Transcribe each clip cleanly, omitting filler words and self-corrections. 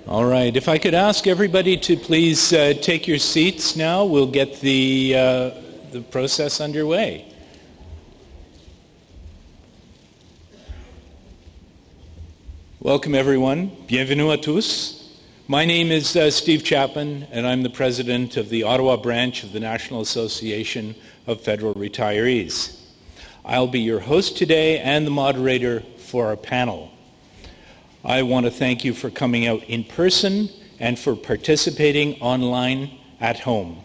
All right, if I could ask everybody to please take your seats now, we'll get the process underway. Welcome everyone. Bienvenue à tous. My name is Steve Chapman, and I'm the president of the Ottawa Branch of the National Association of Federal Retirees. I'll be your host today and the moderator for our panel. I want to thank you for coming out in person and for participating online at home.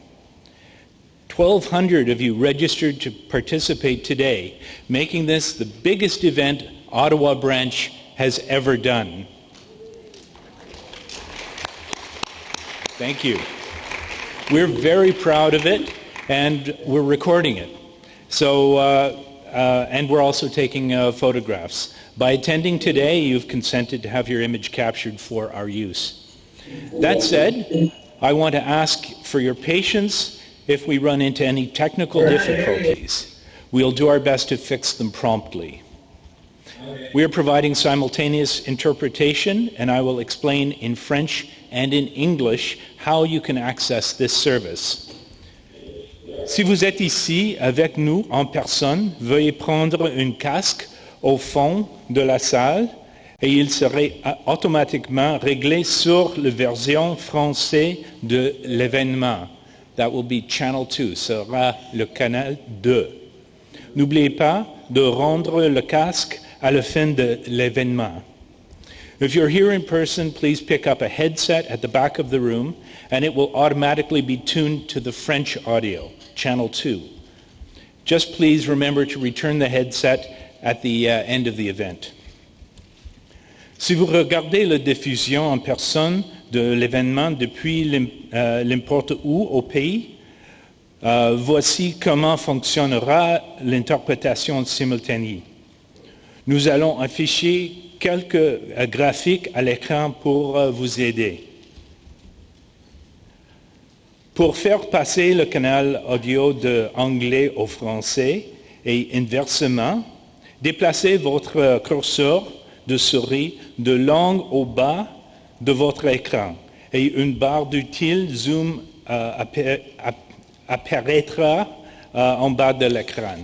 1,200 of you registered to participate today, making this the biggest event Ottawa Branch has ever done. Thank you. We're very proud of it, and we're recording it. And we're also taking photographs. By attending today, you've consented to have your image captured for our use. That said, I want to ask for your patience if we run into any technical difficulties. We'll do our best to fix them promptly. We are providing simultaneous interpretation, and I will explain in French and in English how you can access this service. Si vous êtes ici avec nous en personne, veuillez prendre un casque au fond de la salle et il serait automatiquement réglé sur la version française de l'événement. That will be channel 2, sera le canal 2. N'oubliez pas de rendre le casque à la fin de l'événement. If you're here in person, please pick up a headset at the back of the room and it will automatically be tuned to the French audio, channel 2. Just please remember to return the headset at the end of the event. Si vous regardez la diffusion en personne de l'événement depuis n'importe où au pays, voici comment fonctionnera l'interprétation simultanée. Nous allons afficher quelques graphiques à l'écran pour vous aider. Pour faire passer le canal audio de anglais au français et inversement, déplacez votre curseur de souris de l'angle au bas de votre écran et une barre d'utile zoom apparaîtra en bas de l'écran.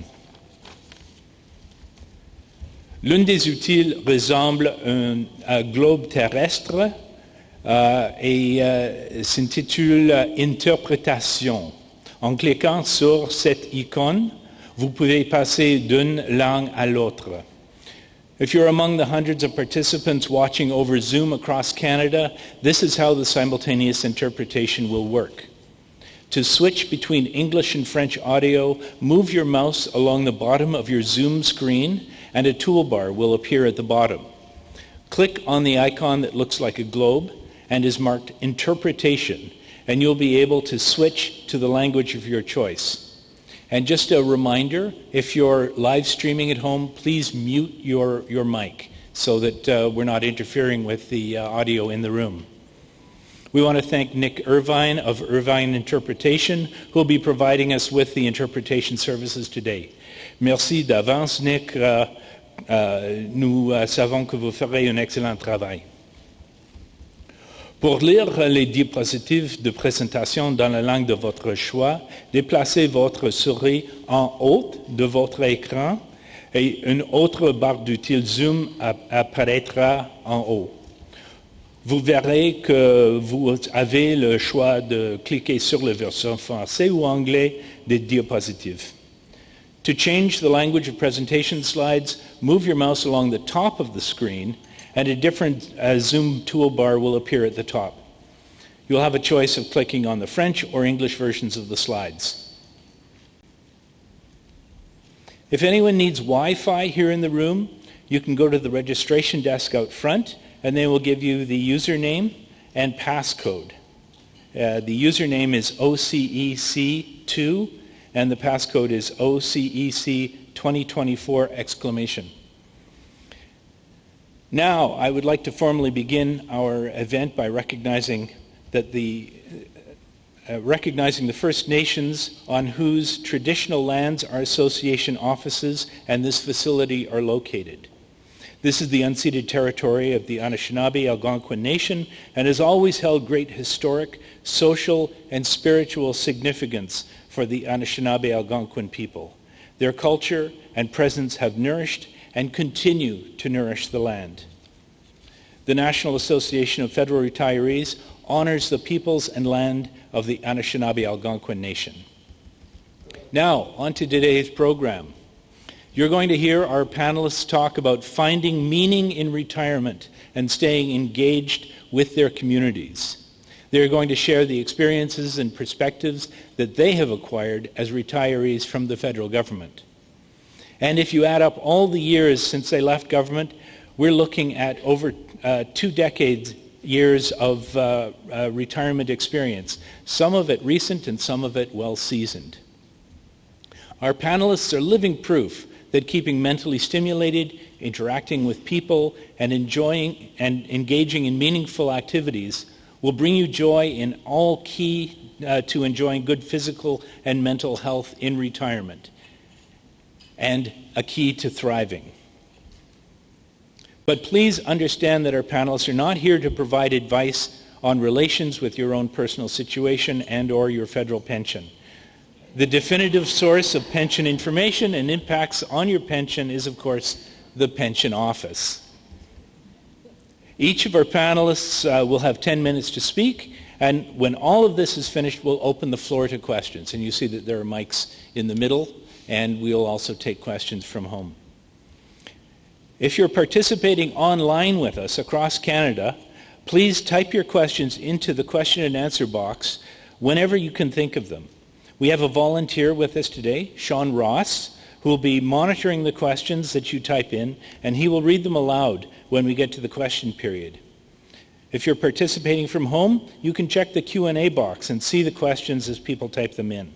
L'une des utiles ressemble à un globe terrestre et s'intitule Interprétation. En cliquant sur cette icône, vous pouvez passer d'une langue à l'autre. If you're among the hundreds of participants watching over Zoom across Canada, this is how the simultaneous interpretation will work. To switch between English and French audio, move your mouse along the bottom of your Zoom screen and a toolbar will appear at the bottom. Click on the icon that looks like a globe and is marked Interpretation, and you'll be able to switch to the language of your choice. And just a reminder, if you're live streaming at home, please mute your mic so that we're not interfering with the audio in the room. We want to thank Nick Irvine of Irvine Interpretation, who will be providing us with the interpretation services today. Merci d'avance, Nick. Nous savons que vous ferez un excellent travail. Pour lire les diapositives de présentation dans la langue de votre choix, déplacez votre souris en haut de votre écran et une autre barre d'utile Zoom apparaîtra en haut. Vous verrez que vous avez le choix de cliquer sur la version française ou anglais des diapositives. To change the language of presentation slides, move your mouse along the top of the screen and a different Zoom toolbar will appear at the top. You'll have a choice of clicking on the French or English versions of the slides. If anyone needs Wi-Fi here in the room, you can go to the registration desk out front and they will give you the username and passcode. The username is OCEC2 and the passcode is OCEC 2024 exclamation. Now, I would like to formally begin our event by recognizing the First Nations on whose traditional lands our association offices and this facility are located. This is the unceded territory of the Anishinaabe Algonquin Nation and has always held great historic, social, and spiritual significance for the Anishinaabe Algonquin people. Their culture and presence have nourished and continue to nourish the land. The National Association of Federal Retirees honors the peoples and land of the Anishinaabe Algonquin Nation. Now, on to today's program. You're going to hear our panelists talk about finding meaning in retirement and staying engaged with their communities. They're going to share the experiences and perspectives that they have acquired as retirees from the federal government. And if you add up all the years since they left government, we're looking at over 2 decades years of retirement experience, some of it recent and some of it well-seasoned. Our panelists are living proof that keeping mentally stimulated, interacting with people, and enjoying and engaging in meaningful activities will bring you joy in all key to enjoying good physical and mental health in retirement, and a key to thriving. But please understand that our panelists are not here to provide advice on relations with your own personal situation and or your federal pension. The definitive source of pension information and impacts on your pension is, of course, the Pension Office. Each of our panelists will have 10 minutes to speak, and when all of this is finished, we'll open the floor to questions. And you see that there are mics in the middle, and we'll also take questions from home. If you're participating online with us across Canada, please type your questions into the question and answer box whenever you can think of them. We have a volunteer with us today, Sean Ross, who will be monitoring the questions that you type in, and he will read them aloud when we get to the question period. If you're participating from home, you can check the Q&A box and see the questions as people type them in.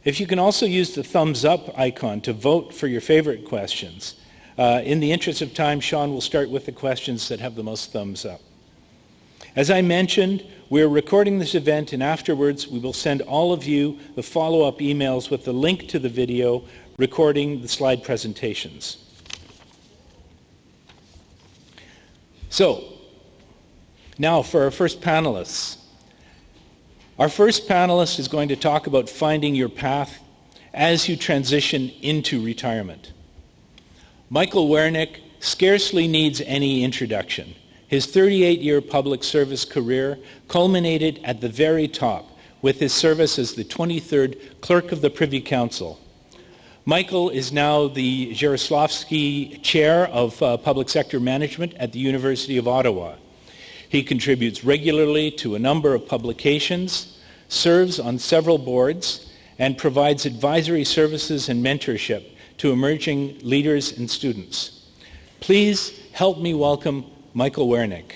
If you can also use the thumbs up icon to vote for your favorite questions. In the interest of time, Sean will start with the questions that have the most thumbs up. As I mentioned, we're recording this event, and afterwards we will send all of you the follow-up emails with the link to the video recording the slide presentations. So, now for our first panelists. Our first panelist is going to talk about finding your path as you transition into retirement. Michael Wernick scarcely needs any introduction. His 38-year public service career culminated at the very top with his service as the 23rd Clerk of the Privy Council. Michael is now the Jaroslavsky Chair of Public Sector Management at the University of Ottawa. He contributes regularly to a number of publications, serves on several boards, and provides advisory services and mentorship to emerging leaders and students. Please help me welcome Michael Wernick.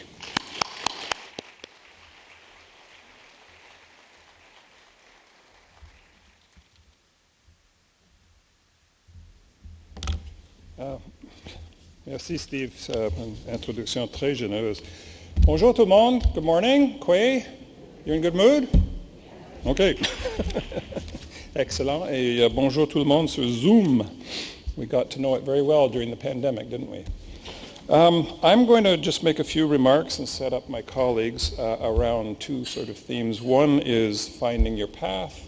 Merci Steve, c'est une introduction très généreuse. Bonjour tout le monde, good morning, Quay, you're in good mood? Okay. Excellent, et bonjour tout le monde sur Zoom. We got to know it very well during the pandemic, didn't we? I'm going to just make a few remarks and set up my colleagues around 2 sort of themes. One is finding your path,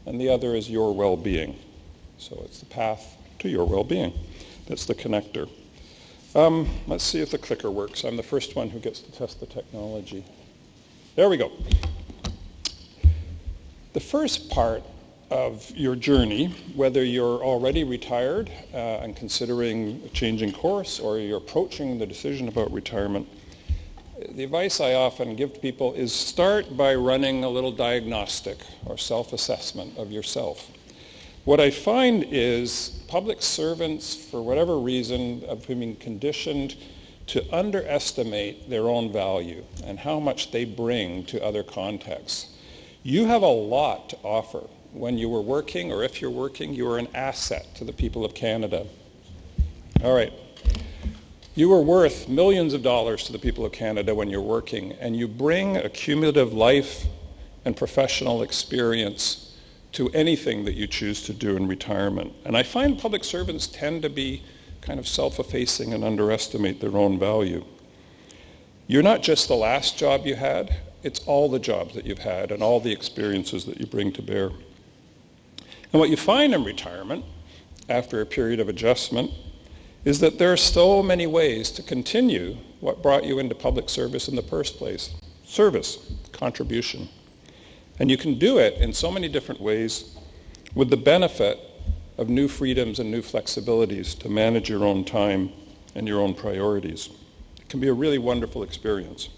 and the other is your well-being. So it's the path to your well-being. That's the connector. Let's see if the clicker works. I'm the first one who gets to test the technology. There we go. The first part of your journey, whether you're already retired and considering changing course or you're approaching the decision about retirement, the advice I often give to people is start by running a little diagnostic or self-assessment of yourself. What I find is public servants, for whatever reason, have been conditioned to underestimate their own value and how much they bring to other contexts. You have a lot to offer. When you were working, or if you're working, you are an asset to the people of Canada. All right. You are worth millions of dollars to the people of Canada when you're working, and you bring a cumulative life and professional experience to anything that you choose to do in retirement. And I find public servants tend to be kind of self-effacing and underestimate their own value. You're not just the last job you had, it's all the jobs that you've had and all the experiences that you bring to bear. And what you find in retirement, after a period of adjustment, is that there are so many ways to continue what brought you into public service in the first place. Service, contribution. And you can do it in so many different ways with the benefit of new freedoms and new flexibilities to manage your own time and your own priorities. It can be a really wonderful experience.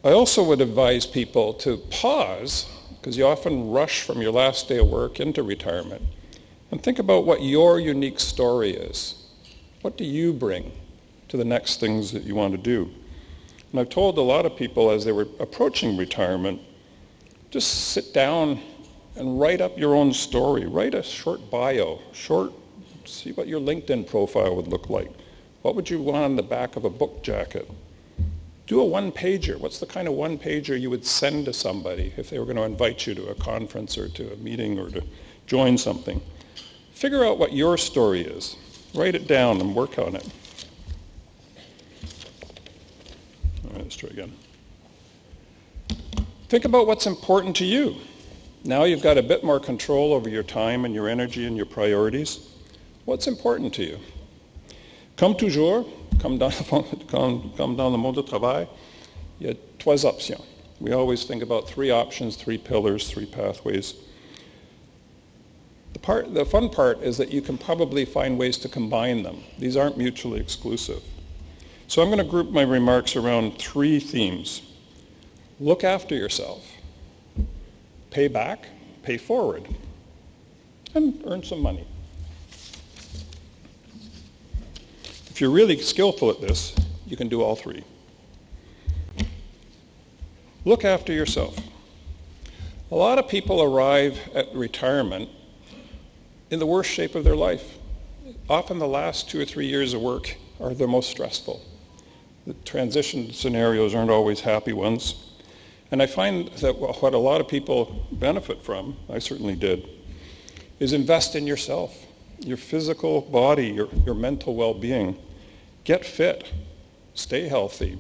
I also would advise people to pause, because you often rush from your last day of work into retirement, and think about what your unique story is. What do you bring to the next things that you want to do? And I've told a lot of people as they were approaching retirement, just sit down and write up your own story. Write a short bio, see what your LinkedIn profile would look like. What would you want on the back of a book jacket? Do a one-pager. What's the kind of one-pager you would send to somebody if they were going to invite you to a conference or to a meeting or to join something? Figure out what your story is. Write it down and work on it. All right, let's try again. Think about what's important to you. Now you've got a bit more control over your time and your energy and your priorities. What's important to you? Comme toujours, comme dans le monde du travail, il y a trois options. We always think about three options, three pillars, three pathways. The fun part is that you can probably find ways to combine them. These aren't mutually exclusive. So I'm going to group my remarks around three themes. Look after yourself. Pay back, pay forward, and earn some money. If you're really skillful at this, you can do all three. Look after yourself. A lot of people arrive at retirement in the worst shape of their life. Often the last 2 or 3 years of work are the most stressful. The transition scenarios aren't always happy ones. And I find that what a lot of people benefit from, I certainly did, is invest in yourself, your physical body, your mental well-being. Get fit, stay healthy,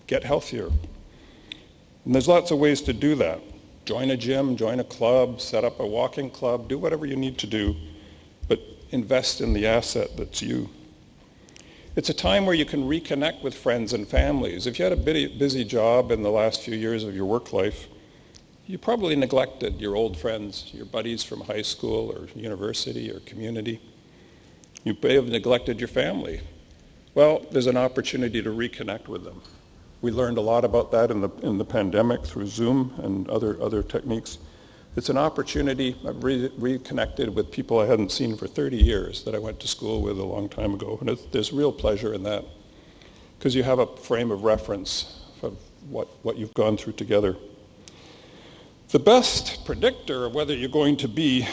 get healthier. And there's lots of ways to do that. Join a gym, join a club, set up a walking club, do whatever you need to do, but invest in the asset that's you. It's a time where you can reconnect with friends and families. If you had a busy job in the last few years of your work life, you probably neglected your old friends, your buddies from high school or university or community. You may have neglected your family. Well, there's an opportunity to reconnect with them. We learned a lot about that in the pandemic through Zoom and other techniques. It's an opportunity. I've reconnected with people I hadn't seen for 30 years that I went to school with a long time ago. And there's real pleasure in that because you have a frame of reference of what you've gone through together. The best predictor of whether you're going to be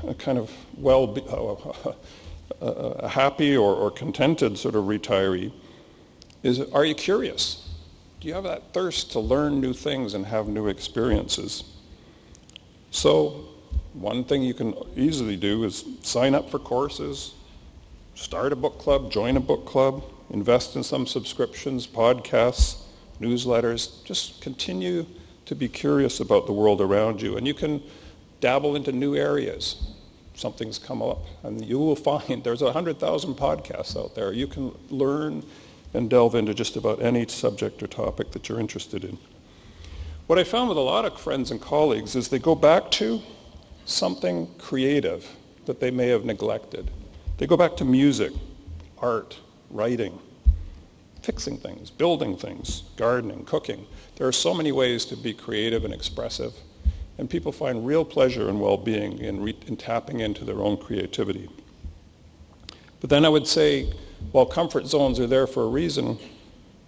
a kind of a happy or contented sort of retiree is, are you curious? Do you have that thirst to learn new things and have new experiences? So one thing you can easily do is sign up for courses, start a book club, join a book club, invest in some subscriptions, podcasts, newsletters. Just continue to be curious about the world around you. And you can dabble into new areas. Something's come up. And you will find there's 100,000 podcasts out there. You can learn and delve into just about any subject or topic that you're interested in. What I found with a lot of friends and colleagues is they go back to something creative that they may have neglected. They go back to music, art, writing, fixing things, building things, gardening, cooking. There are so many ways to be creative and expressive, and people find real pleasure and well-being in tapping into their own creativity. But then I would say, while comfort zones are there for a reason,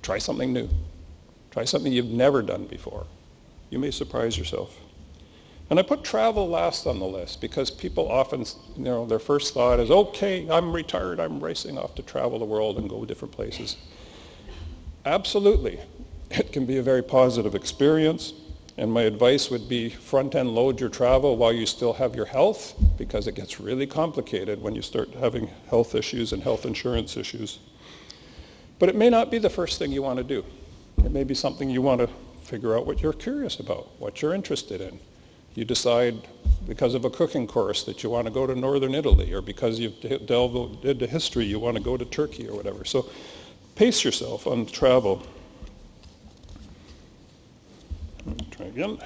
try something new. Try something you've never done before. You may surprise yourself. And I put travel last on the list because people often, their first thought is, okay, I'm retired, I'm racing off to travel the world and go different places. Absolutely. It can be a very positive experience. And my advice would be front-end load your travel while you still have your health, because it gets really complicated when you start having health issues and health insurance issues. But it may not be the first thing you want to do. It may be something you want to figure out what you're curious about, what you're interested in. You decide because of a cooking course that you want to go to northern Italy, or because you've delved into history you want to go to Turkey or whatever. So pace yourself on travel. Try again.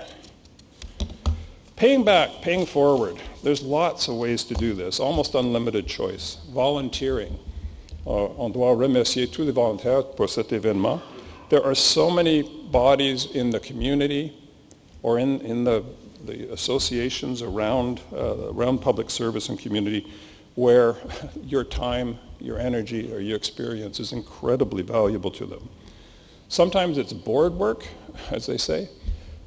Paying back, paying forward. There's lots of ways to do this, almost unlimited choice. Volunteering. On doit remercier tous les volontaires pour cet événement. There are so many bodies in the community or in the associations around public service and community where your time, your energy, or your experience is incredibly valuable to them. Sometimes it's board work, as they say.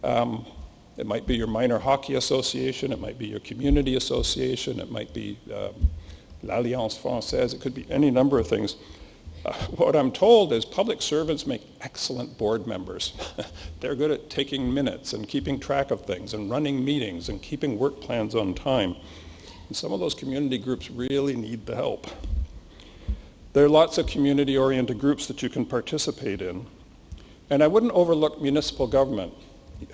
It might be your minor hockey association, it might be your community association, it might be l'Alliance Française, it could be any number of things. What I'm told is public servants make excellent board members. They're good at taking minutes and keeping track of things and running meetings and keeping work plans on time. And some of those community groups really need the help. There are lots of community-oriented groups that you can participate in. And I wouldn't overlook municipal government.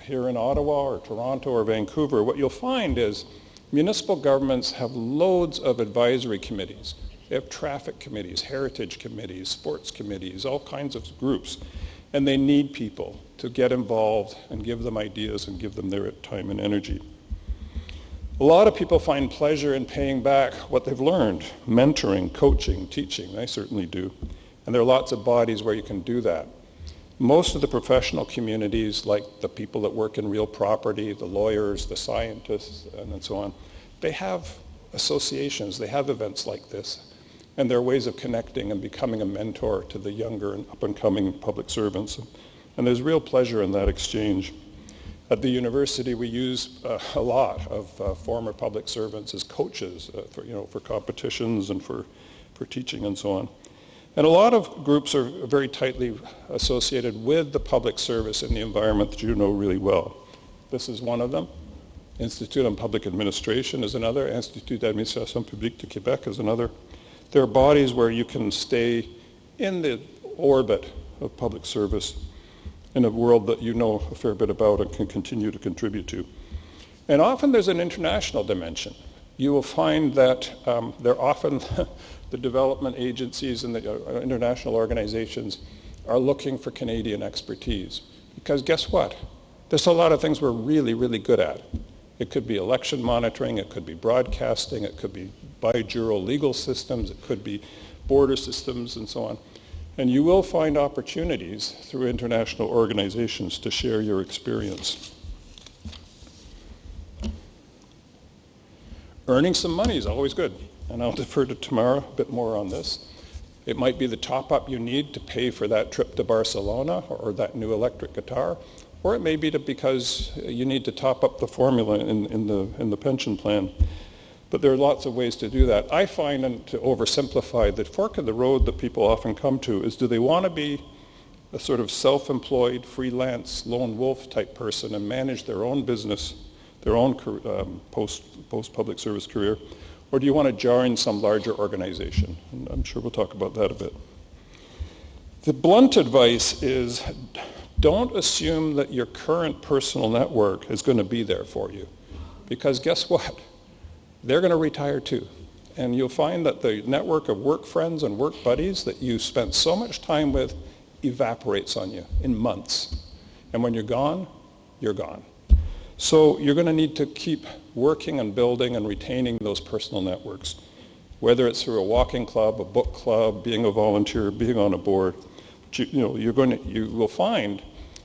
Here in Ottawa or Toronto or Vancouver, what you'll find is municipal governments have loads of advisory committees. They have traffic committees, heritage committees, sports committees, all kinds of groups. And they need people to get involved and give them ideas and give them their time and energy. A lot of people find pleasure in paying back what they've learned, mentoring, coaching, teaching. I certainly do. And there are lots of bodies where you can do that. Most of the professional communities, like the people that work in real property, the lawyers, the scientists, and so on, they have associations, they have events like this. And there are ways of connecting and becoming a mentor to the younger and up-and-coming public servants. And there's real pleasure in that exchange. At the university, we use a lot of former public servants as coaches for competitions and for teaching and so on. And a lot of groups are very tightly associated with the public service and the environment that you know really well. This is one of them. Institute on Public Administration is another. Institut d'Administration Publique du Québec is another. There are bodies where you can stay in the orbit of public service in a world that you know a fair bit about and can continue to contribute to. And often there's an international dimension. You will find that they're often the development agencies and the international organizations are looking for Canadian expertise. Because guess what? There's a lot of things we're really, really good at. It could be election monitoring, it could be broadcasting, it could be bi-jural legal systems, it could be border systems and so on. And you will find opportunities through international organizations to share your experience. Earning some money is always good, and I'll defer to Tamara a bit more on this. It might be the top-up you need to pay for that trip to Barcelona or that new electric guitar, or it may be because you need to top up the formula in the pension plan. But there are lots of ways to do that. I find, and to oversimplify, the fork in the road that people often come to is, do they want to be a sort of self-employed, freelance, lone wolf type person and manage their own business, their own post-public service career, or do you want to join some larger organization? And I'm sure we'll talk about that a bit. The blunt advice is, don't assume that your current personal network is going to be there for you. Because guess what? They're going to retire too. And you'll find that the network of work friends and work buddies that you spent so much time with evaporates on you in months. And when you're gone, you're gone. So you're going to need to keep working and building and retaining those personal networks, whether it's through a walking club, a book club, being a volunteer, being on a board. You will find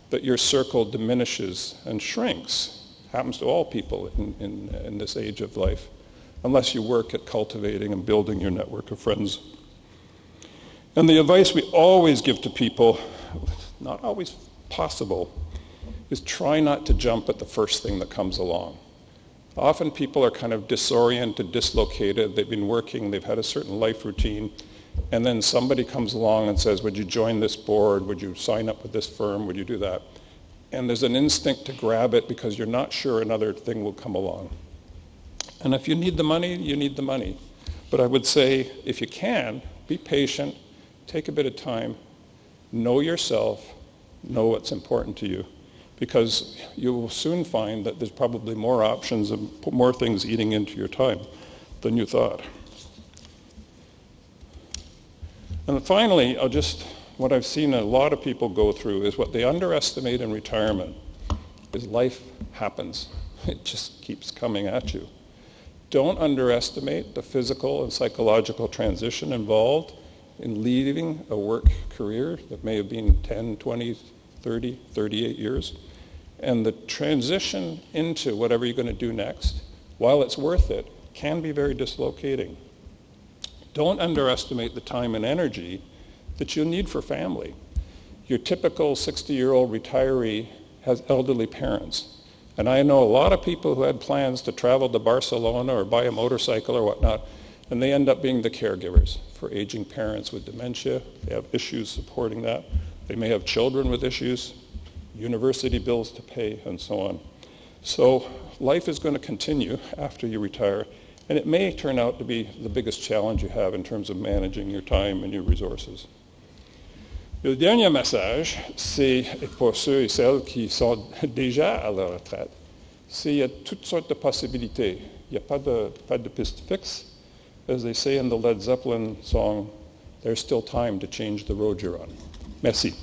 that your circle diminishes and shrinks. Happens to all people in this age of life, unless you work at cultivating and building your network of friends. And the advice we always give to people, not always possible, is try not to jump at the first thing that comes along. Often people are kind of disoriented, dislocated, they've been working, they've had a certain life routine, and then somebody comes along and says, would you join this board, would you sign up with this firm, would you do that? and there's an instinct to grab it because you're not sure another thing will come along. And if you need the money, you need the money. But I would say, if you can, be patient, take a bit of time, know yourself, know what's important to you, because you will soon find that there's probably more options and more things eating into your time than you thought. And finally, what I've seen a lot of people go through is what they underestimate in retirement is life happens. It just keeps coming at you. Don't underestimate the physical and psychological transition involved in leaving a work career that may have been 10, 20, 30, 38 years. And the transition into whatever you're going to do next, while it's worth it, can be very dislocating. Don't underestimate the time and energy that you'll need for family. Your typical 60-year-old retiree has elderly parents. And I know a lot of people who had plans to travel to Barcelona or buy a motorcycle or whatnot, and they end up being the caregivers for aging parents with dementia. They have issues supporting that. They may have children with issues, university bills to pay, and so on. So life is going to continue after you retire, and it may turn out to be the biggest challenge you have in terms of managing your time and your resources. Le dernier message, c'est pour ceux et celles qui sont déjà à la retraite. Il y a toutes sortes de possibilités. Il n'y a pas de piste fixe. As they say in the Led Zeppelin song, there's still time to change the road you're on. Merci.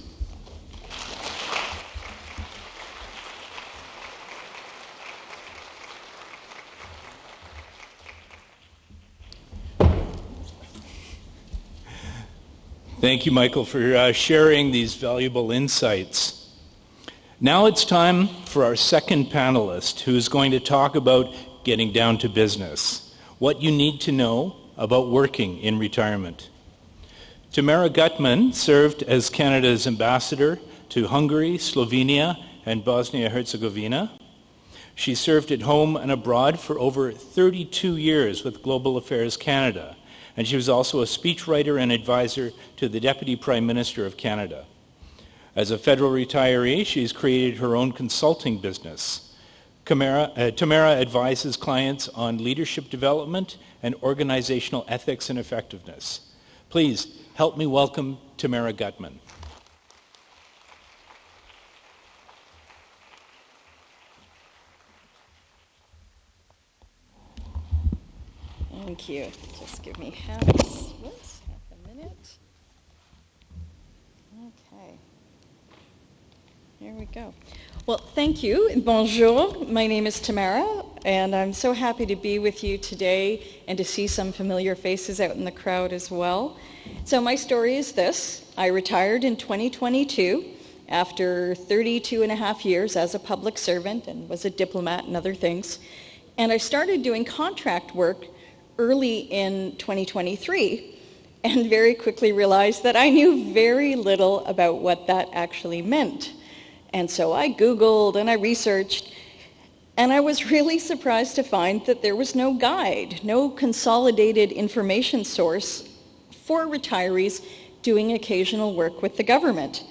Thank you, Michael, for sharing these valuable insights. Now it's time for our second panelist, who is going to talk about getting down to business, what you need to know about working in retirement. Tamara Gutman served as Canada's ambassador to Hungary, Slovenia, and Bosnia-Herzegovina. She served at home and abroad for over 32 years with Global Affairs Canada, and she was also a speechwriter and advisor to the Deputy Prime Minister of Canada. As a federal retiree, she's created her own consulting business. Tamara advises clients on leadership development and organizational ethics and effectiveness. Please help me welcome Tamara Gutman. Thank you. Just give me half a minute. Okay. Here we go. Well, thank you. Bonjour. My name is Tamara, and I'm so happy to be with you today and to see some familiar faces out in the crowd as well. So my story is this. I retired in 2022 after 32 and a half years as a public servant and was a diplomat and other things. And I started doing contract work early in 2023 and very quickly realized that I knew very little about what that actually meant. And so I Googled and I researched, and I was really surprised to find that there was no guide, no consolidated information source for retirees doing occasional work with the government.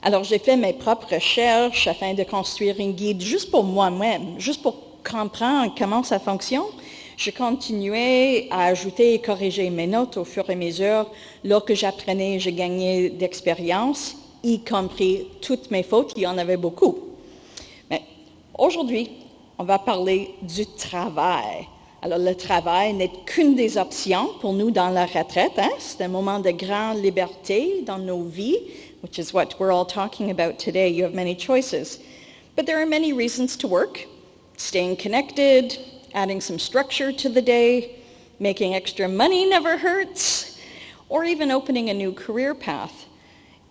Alors j'ai fait mes propres recherches afin de construire un guide juste pour moi-même, juste pour comprendre comment ça fonctionne. Je continuais à ajouter et corriger mes notes au fur et à mesure. Lorsque j'apprenais, je gagnais d'expérience, y compris toutes mes fautes, il y en avait beaucoup. Mais aujourd'hui, on va parler du travail. Alors le travail n'est qu'une des options pour nous dans la retraite. C'est un moment de grande liberté dans nos vies, which is what we're all talking about today. You have many choices. But there are many reasons to work. Staying connected, adding some structure to the day, making extra money never hurts, or even opening a new career path.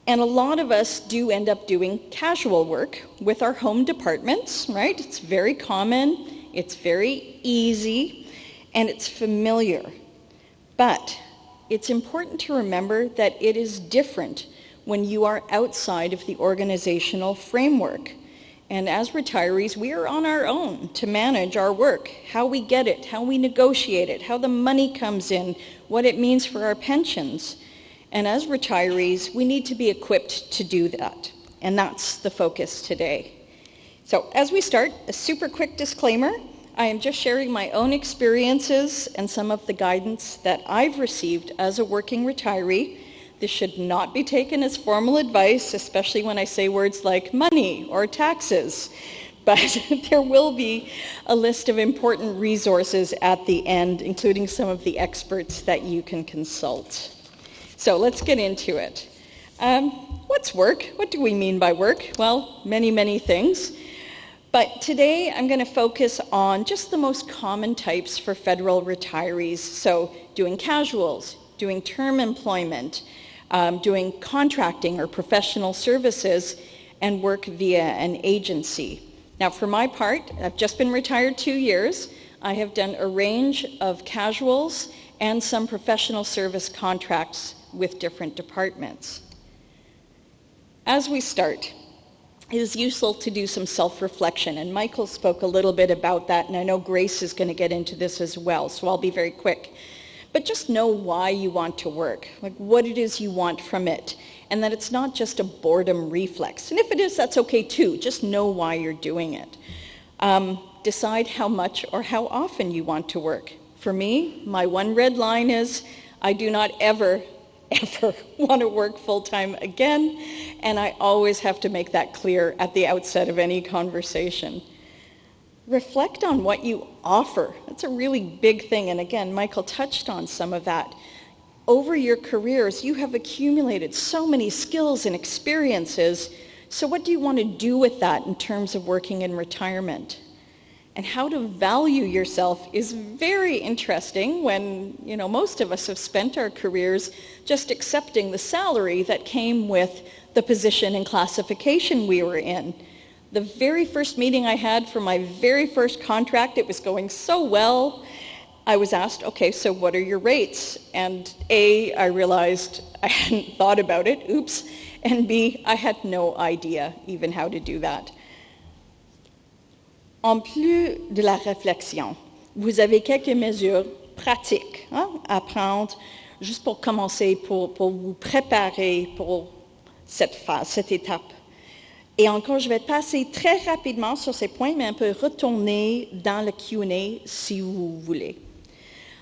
And a lot of us do end up doing casual work with our home departments, right? It's very common, it's very easy, and it's familiar. But it's important to remember that it is different when you are outside of the organizational framework. And as retirees, we are on our own to manage our work, how we get it, how we negotiate it, how the money comes in, what it means for our pensions. And as retirees, we need to be equipped to do that. And that's the focus today. So as we start, a super quick disclaimer. I am just sharing my own experiences and some of the guidance that I've received as a working retiree. This should not be taken as formal advice, especially when I say words like money or taxes. But there will be a list of important resources at the end, including some of the experts that you can consult. So let's get into it. What's work? What do we mean by work? Well, many, many things. But today I'm going to focus on just the most common types for federal retirees. So doing casuals, doing term employment, doing contracting or professional services, and work via an agency. Now for my part, I've just been retired 2 years. I have done a range of casuals and some professional service contracts with different departments. As we start, it is useful to do some self-reflection, and Michael spoke a little bit about that, and I know Grace is going to get into this as well, so I'll be very quick. But just know why you want to work, like what it is you want from it, and that it's not just a boredom reflex. And if it is, that's okay too. Just know why you're doing it. Decide how much or how often you want to work. For me, my one red line is I do not ever want to work full-time again, and I always have to make that clear at the outset of any conversation. Reflect on what you offer. That's a really big thing, and again, Michael touched on some of that. Over your careers, you have accumulated so many skills and experiences, so what do you want to do with that in terms of working in retirement? And how to value yourself is very interesting when, most of us have spent our careers just accepting the salary that came with the position and classification we were in. The very first meeting I had for my very first contract, it was going so well. I was asked, okay, so what are your rates? And A, I realized I hadn't thought about it, oops. And B, I had no idea even how to do that. En plus de la réflexion, vous avez quelques mesures pratiques à prendre juste pour commencer, pour vous préparer pour cette phase, cette étape. Et encore, je vais passer très rapidement sur ces points, mais on peut retourner dans le Q&A si vous voulez.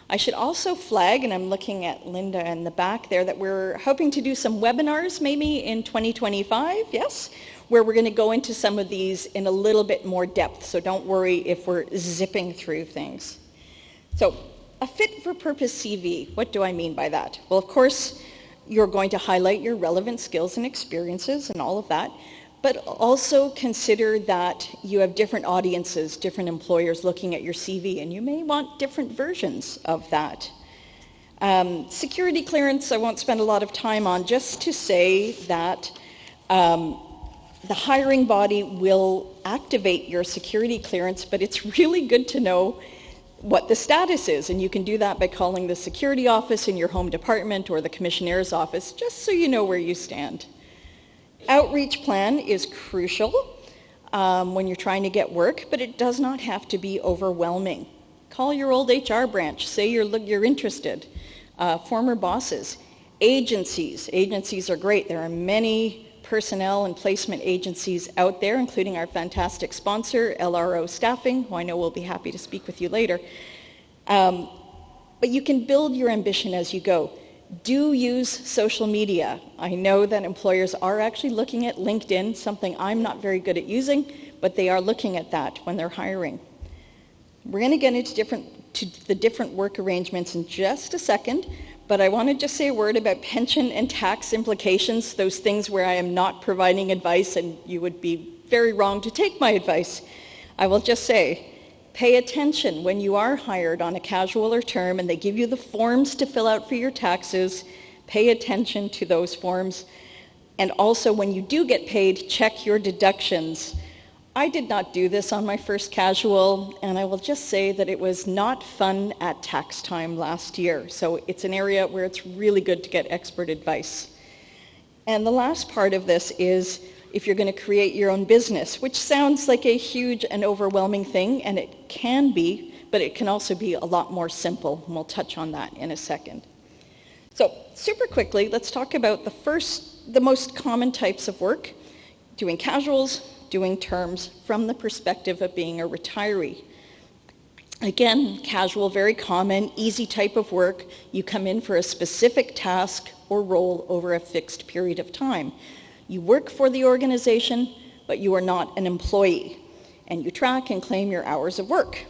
I should also flag, and I'm looking at Linda in the back there, that we're hoping to do some webinars maybe in 2025, yes, where we're going to go into some of these in a little bit more depth, so don't worry if we're zipping through things. So, a fit-for-purpose CV, what do I mean by that? Well, of course, you're going to highlight your relevant skills and experiences and all of that, but also consider that you have different audiences, different employers looking at your CV, and you may want different versions of that. Security clearance, I won't spend a lot of time on, just to say that the hiring body will activate your security clearance, but it's really good to know what the status is, and you can do that by calling the security office in your home department or the commissionaire's office, just so you know where you stand. Outreach plan is crucial when you're trying to get work, but it does not have to be overwhelming. Call your old HR branch, say you're interested. Former bosses. Agencies are great. There are many personnel and placement agencies out there, including our fantastic sponsor, LRO Staffing, who I know will be happy to speak with you later. But you can build your ambition as you go. Do use social media. I know that employers are actually looking at LinkedIn, something I'm not very good at using, but they are looking at that when they're hiring. We're going to get into the different work arrangements in just a second, but I want to just say a word about pension and tax implications, those things where I am not providing advice and you would be very wrong to take my advice. I will just say, pay attention when you are hired on a casual or term and they give you the forms to fill out for your taxes. Pay attention to those forms. And also when you do get paid, check your deductions. I did not do this on my first casual, and I will just say that it was not fun at tax time last year. So it's an area where it's really good to get expert advice. And the last part of this is if you're going to create your own business, which sounds like a huge and overwhelming thing, and it can be, but it can also be a lot more simple, and we'll touch on that in a second. So super quickly, let's talk about the most common types of work, doing casuals, doing terms from the perspective of being a retiree. Again, casual, very common, easy type of work. You come in for a specific task or role over a fixed period of time. You work for the organization, but you are not an employee, and you track and claim your hours of work.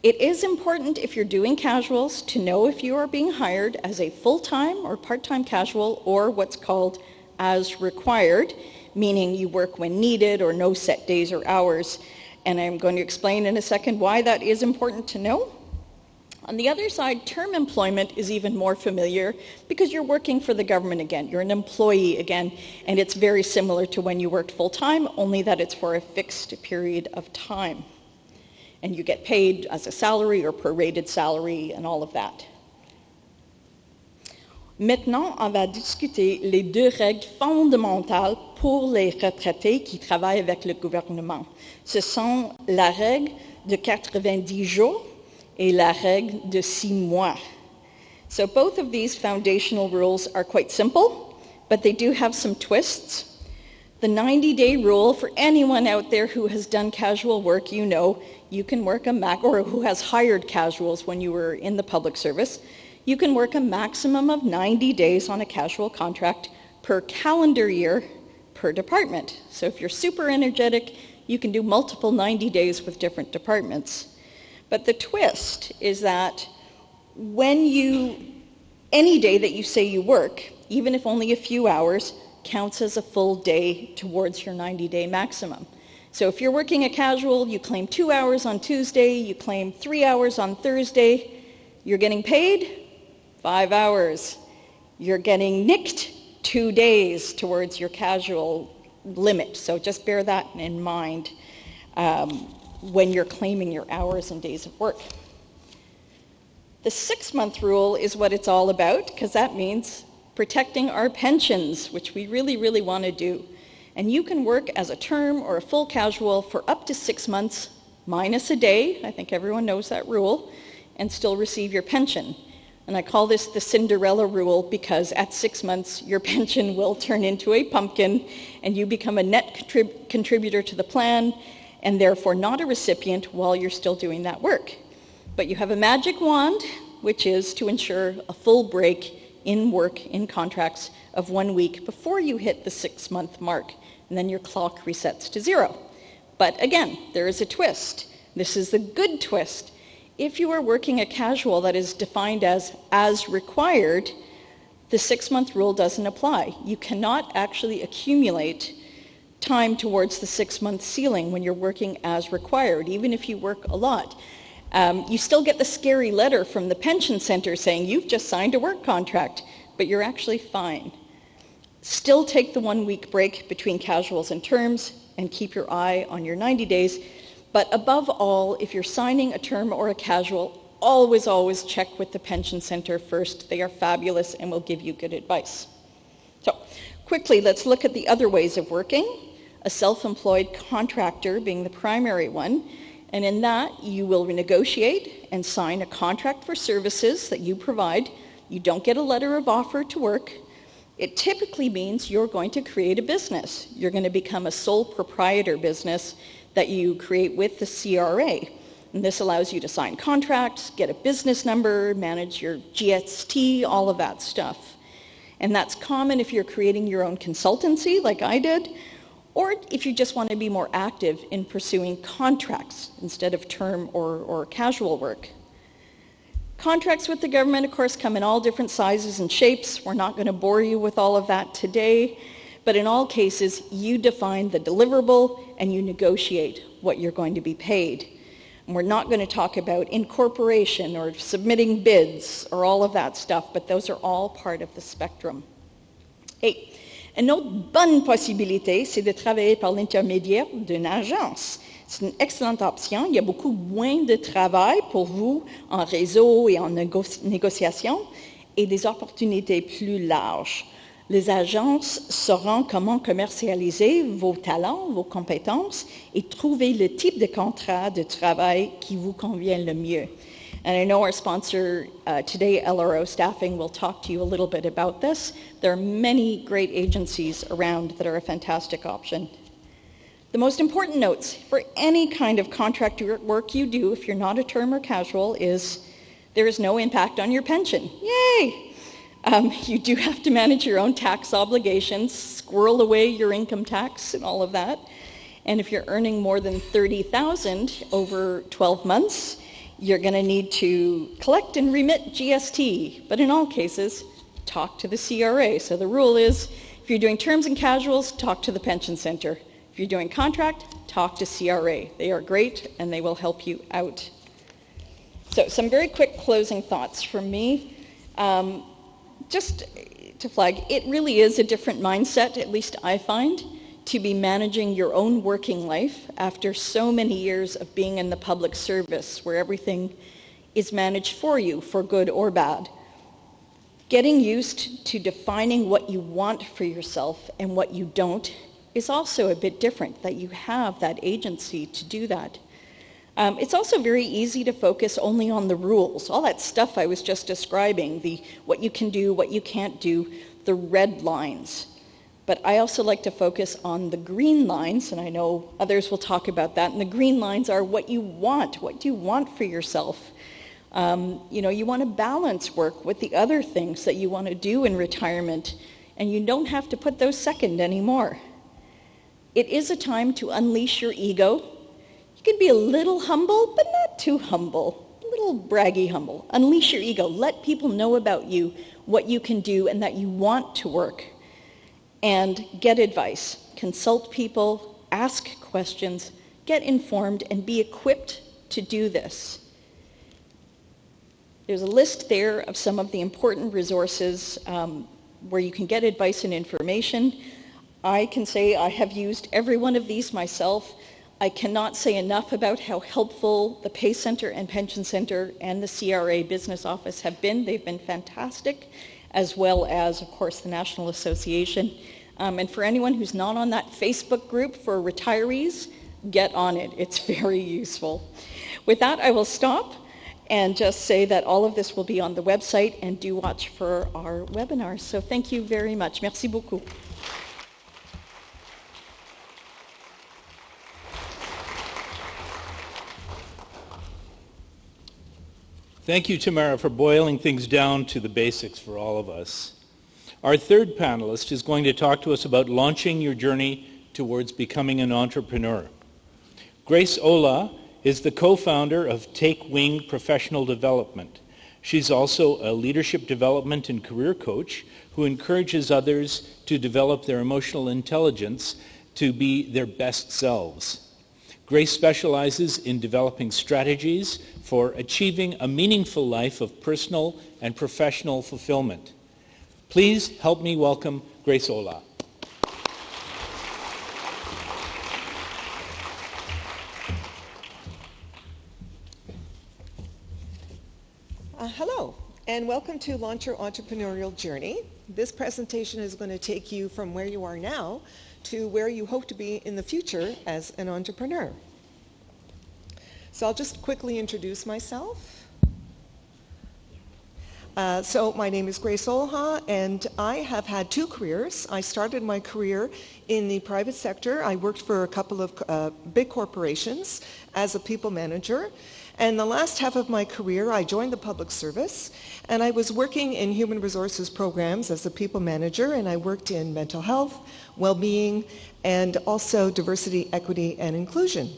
It is important if you're doing casuals to know if you are being hired as a full-time or part-time casual or what's called as required, meaning you work when needed or no set days or hours. And I'm going to explain in a second why that is important to know. On the other side, term employment is even more familiar because you're working for the government again. You're an employee again, and it's very similar to when you worked full-time, only that it's for a fixed period of time. And you get paid as a salary or prorated salary and all of that. Maintenant, on va discuter les deux règles fondamentales pour les retraités qui travaillent avec le gouvernement. Ce sont la règle de 90 jours et la règle de 6 mois. So both of these foundational rules are quite simple, but they do have some twists. The 90-day rule, for anyone out there who has done casual work, you know, you can work or who has hired casuals when you were in the public service, you can work a maximum of 90 days on a casual contract per calendar year per department. So if you're super energetic, you can do multiple 90 days with different departments. But the twist is that any day that you say you work, even if only a few hours, counts as a full day towards your 90-day maximum. So if you're working a casual, you claim 2 hours on Tuesday, you claim 3 hours on Thursday, you're getting paid 5 hours. You're getting nicked 2 days towards your casual limit. So just bear that in mind when you're claiming your hours and days of work. The 6-month rule is what it's all about, because that means protecting our pensions, which we really, really want to do. And you can work as a term or a full casual for up to 6 months, minus a day, I think everyone knows that rule, and still receive your pension. And I call this the Cinderella rule because at 6 months, your pension will turn into a pumpkin and you become a net contributor to the plan and therefore not a recipient while you're still doing that work. But you have a magic wand, which is to ensure a full break in work, in contracts of 1 week before you hit the 6-month mark, and then your clock resets to 0. But again, there is a twist. This is the good twist. If you are working a casual that is defined as required, the 6-month rule doesn't apply. You cannot actually accumulate time towards the 6-month ceiling when you're working as required, even if you work a lot. You still get the scary letter from the pension center saying you've just signed a work contract, but you're actually fine. Still take the 1 week break between casuals and terms and keep your eye on your 90 days. But above all, if you're signing a term or a casual, always check with the pension center first. They are fabulous and will give you good advice. So quickly, let's look at the other ways of working. A self-employed contractor being the primary one. And in that, you will negotiate and sign a contract for services that you provide. You don't get a letter of offer to work. It typically means you're going to create a business. You're going to become a sole proprietor business that you create with the CRA. And this allows you to sign contracts, get a business number, manage your GST, all of that stuff. And that's common if you're creating your own consultancy like I did, or if you just want to be more active in pursuing contracts instead of term or casual work. Contracts with the government, of course, come in all different sizes and shapes. We're not going to bore you with all of that today, but in all cases, you define the deliverable and you negotiate what you're going to be paid. And we're not going to talk about incorporation or submitting bids or all of that stuff, but those are all part of the spectrum. Hey. Une autre bonne possibilité, c'est de travailler par l'intermédiaire d'une agence. C'est une excellente option. Il y a beaucoup moins de travail pour vous en réseau et en négociation et des opportunités plus larges. Les agences sauront comment commercialiser vos talents, vos compétences et trouver le type de contrat de travail qui vous convient le mieux. And I know our sponsor today, LRO Staffing, will talk to you a little bit about this. There are many great agencies around that are a fantastic option. The most important notes for any kind of contractor work you do, if you're not a term or casual, is there is no impact on your pension. Yay! You do have to manage your own tax obligations, squirrel away your income tax and all of that. And if you're earning more than $30,000 over 12 months, you're going to need to collect and remit GST. But in all cases, talk to the CRA. So the rule is, if you're doing terms and casuals, talk to the pension center. If you're doing contract, talk to CRA. They are great and they will help you out. So some very quick closing thoughts from me. Just to flag, it really is a different mindset, at least I find, to be managing your own working life after so many years of being in the public service where everything is managed for you, for good or bad. Getting used to defining what you want for yourself and what you don't is also a bit different, that you have that agency to do that. It's also very easy to focus only on the rules, all that stuff I was just describing, what you can do, what you can't do, the red lines. But I also like to focus on the green lines, and I know others will talk about that, and the green lines are what you want. What do you want for yourself? You want to balance work with the other things that you want to do in retirement, and you don't have to put those second anymore. It is a time to unleash your ego. You can be a little humble, but not too humble, a little braggy humble. Unleash your ego. Let people know about you, what you can do, and that you want to work. And get advice. Consult people, ask questions, get informed, and be equipped to do this. There's a list there of some of the important resources where you can get advice and information. I can say I have used every one of these myself. I cannot say enough about how helpful the Pay Center and Pension Center and the CRA Business Office have been. They've been fantastic, as well as, of course, the National Association. And for anyone who's not on that Facebook group for retirees, get on it. It's very useful. With that, I will stop and just say that all of this will be on the website, and do watch for our webinars. So thank you very much. Merci beaucoup. Thank you, Tamara, for boiling things down to the basics for all of us. Our third panelist is going to talk to us about launching your journey towards becoming an entrepreneur. Grace Ola is the co-founder of Take Wing Professional Development. She's also a leadership development and career coach who encourages others to develop their emotional intelligence to be their best selves. Grace specializes in developing strategies for achieving a meaningful life of personal and professional fulfillment. Please help me welcome Grace Ola. Hello, and welcome to Launch Your Entrepreneurial Journey. This presentation is going to take you from where you are now to where you hope to be in the future as an entrepreneur. So I'll just quickly introduce myself. So my name is Grace Ola, and I have had two careers. I started my career in the private sector. I worked for a couple of big corporations as a people manager. And the last half of my career, I joined the public service, and I was working in human resources programs as a people manager, and I worked in mental health, well-being, and also diversity, equity, and inclusion.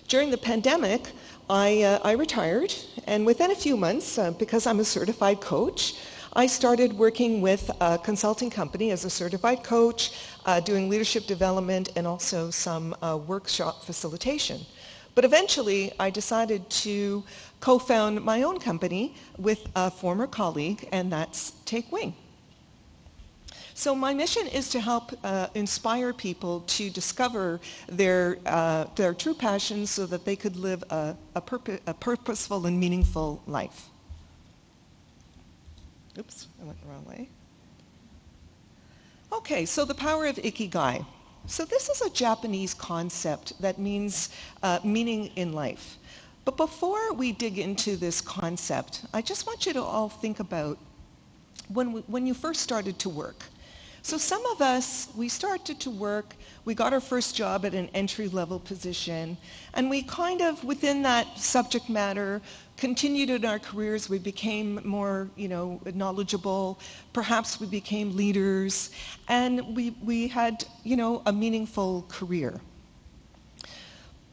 During the pandemic, I retired, and within a few months, because I'm a certified coach, I started working with a consulting company as a certified coach, doing leadership development and also some workshop facilitation. But eventually, I decided to co-found my own company with a former colleague, and that's Take Wing. So my mission is to help inspire people to discover their true passions so that they could live a purposeful and meaningful life. Oops, I went the wrong way. Okay, so the power of Ikigai. So this is a Japanese concept that means meaning in life. But before we dig into this concept, I just want you to all think about when you first started to work. So some of us, we started to work, we got our first job at an entry-level position, and we kind of, within that subject matter, continued in our careers. We became more, knowledgeable. Perhaps we became leaders, and we had, a meaningful career.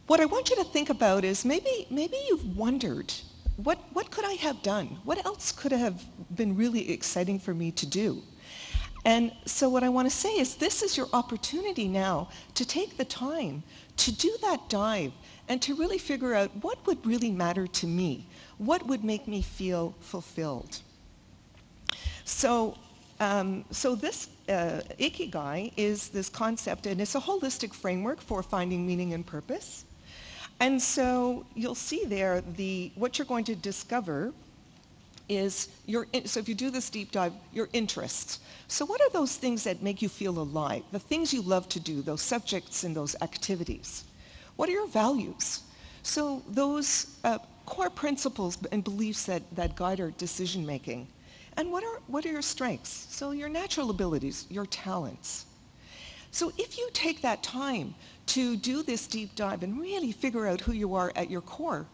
What I want you to think about is maybe you've wondered, what could I have done? What else could have been really exciting for me to do? And so what I want to say is this is your opportunity now to take the time to do that dive and to really figure out what would really matter to me, what would make me feel fulfilled. So this Ikigai is this concept, and it's a holistic framework for finding meaning and purpose. And so you'll see there what you're going to discover is so if you do this deep dive, your interests. So what are those things that make you feel alive? The things you love to do, those subjects and those activities. What are your values? So those core principles and beliefs that guide our decision making. And what are your strengths? So your natural abilities, your talents. So if you take that time to do this deep dive and really figure out who you are at your core,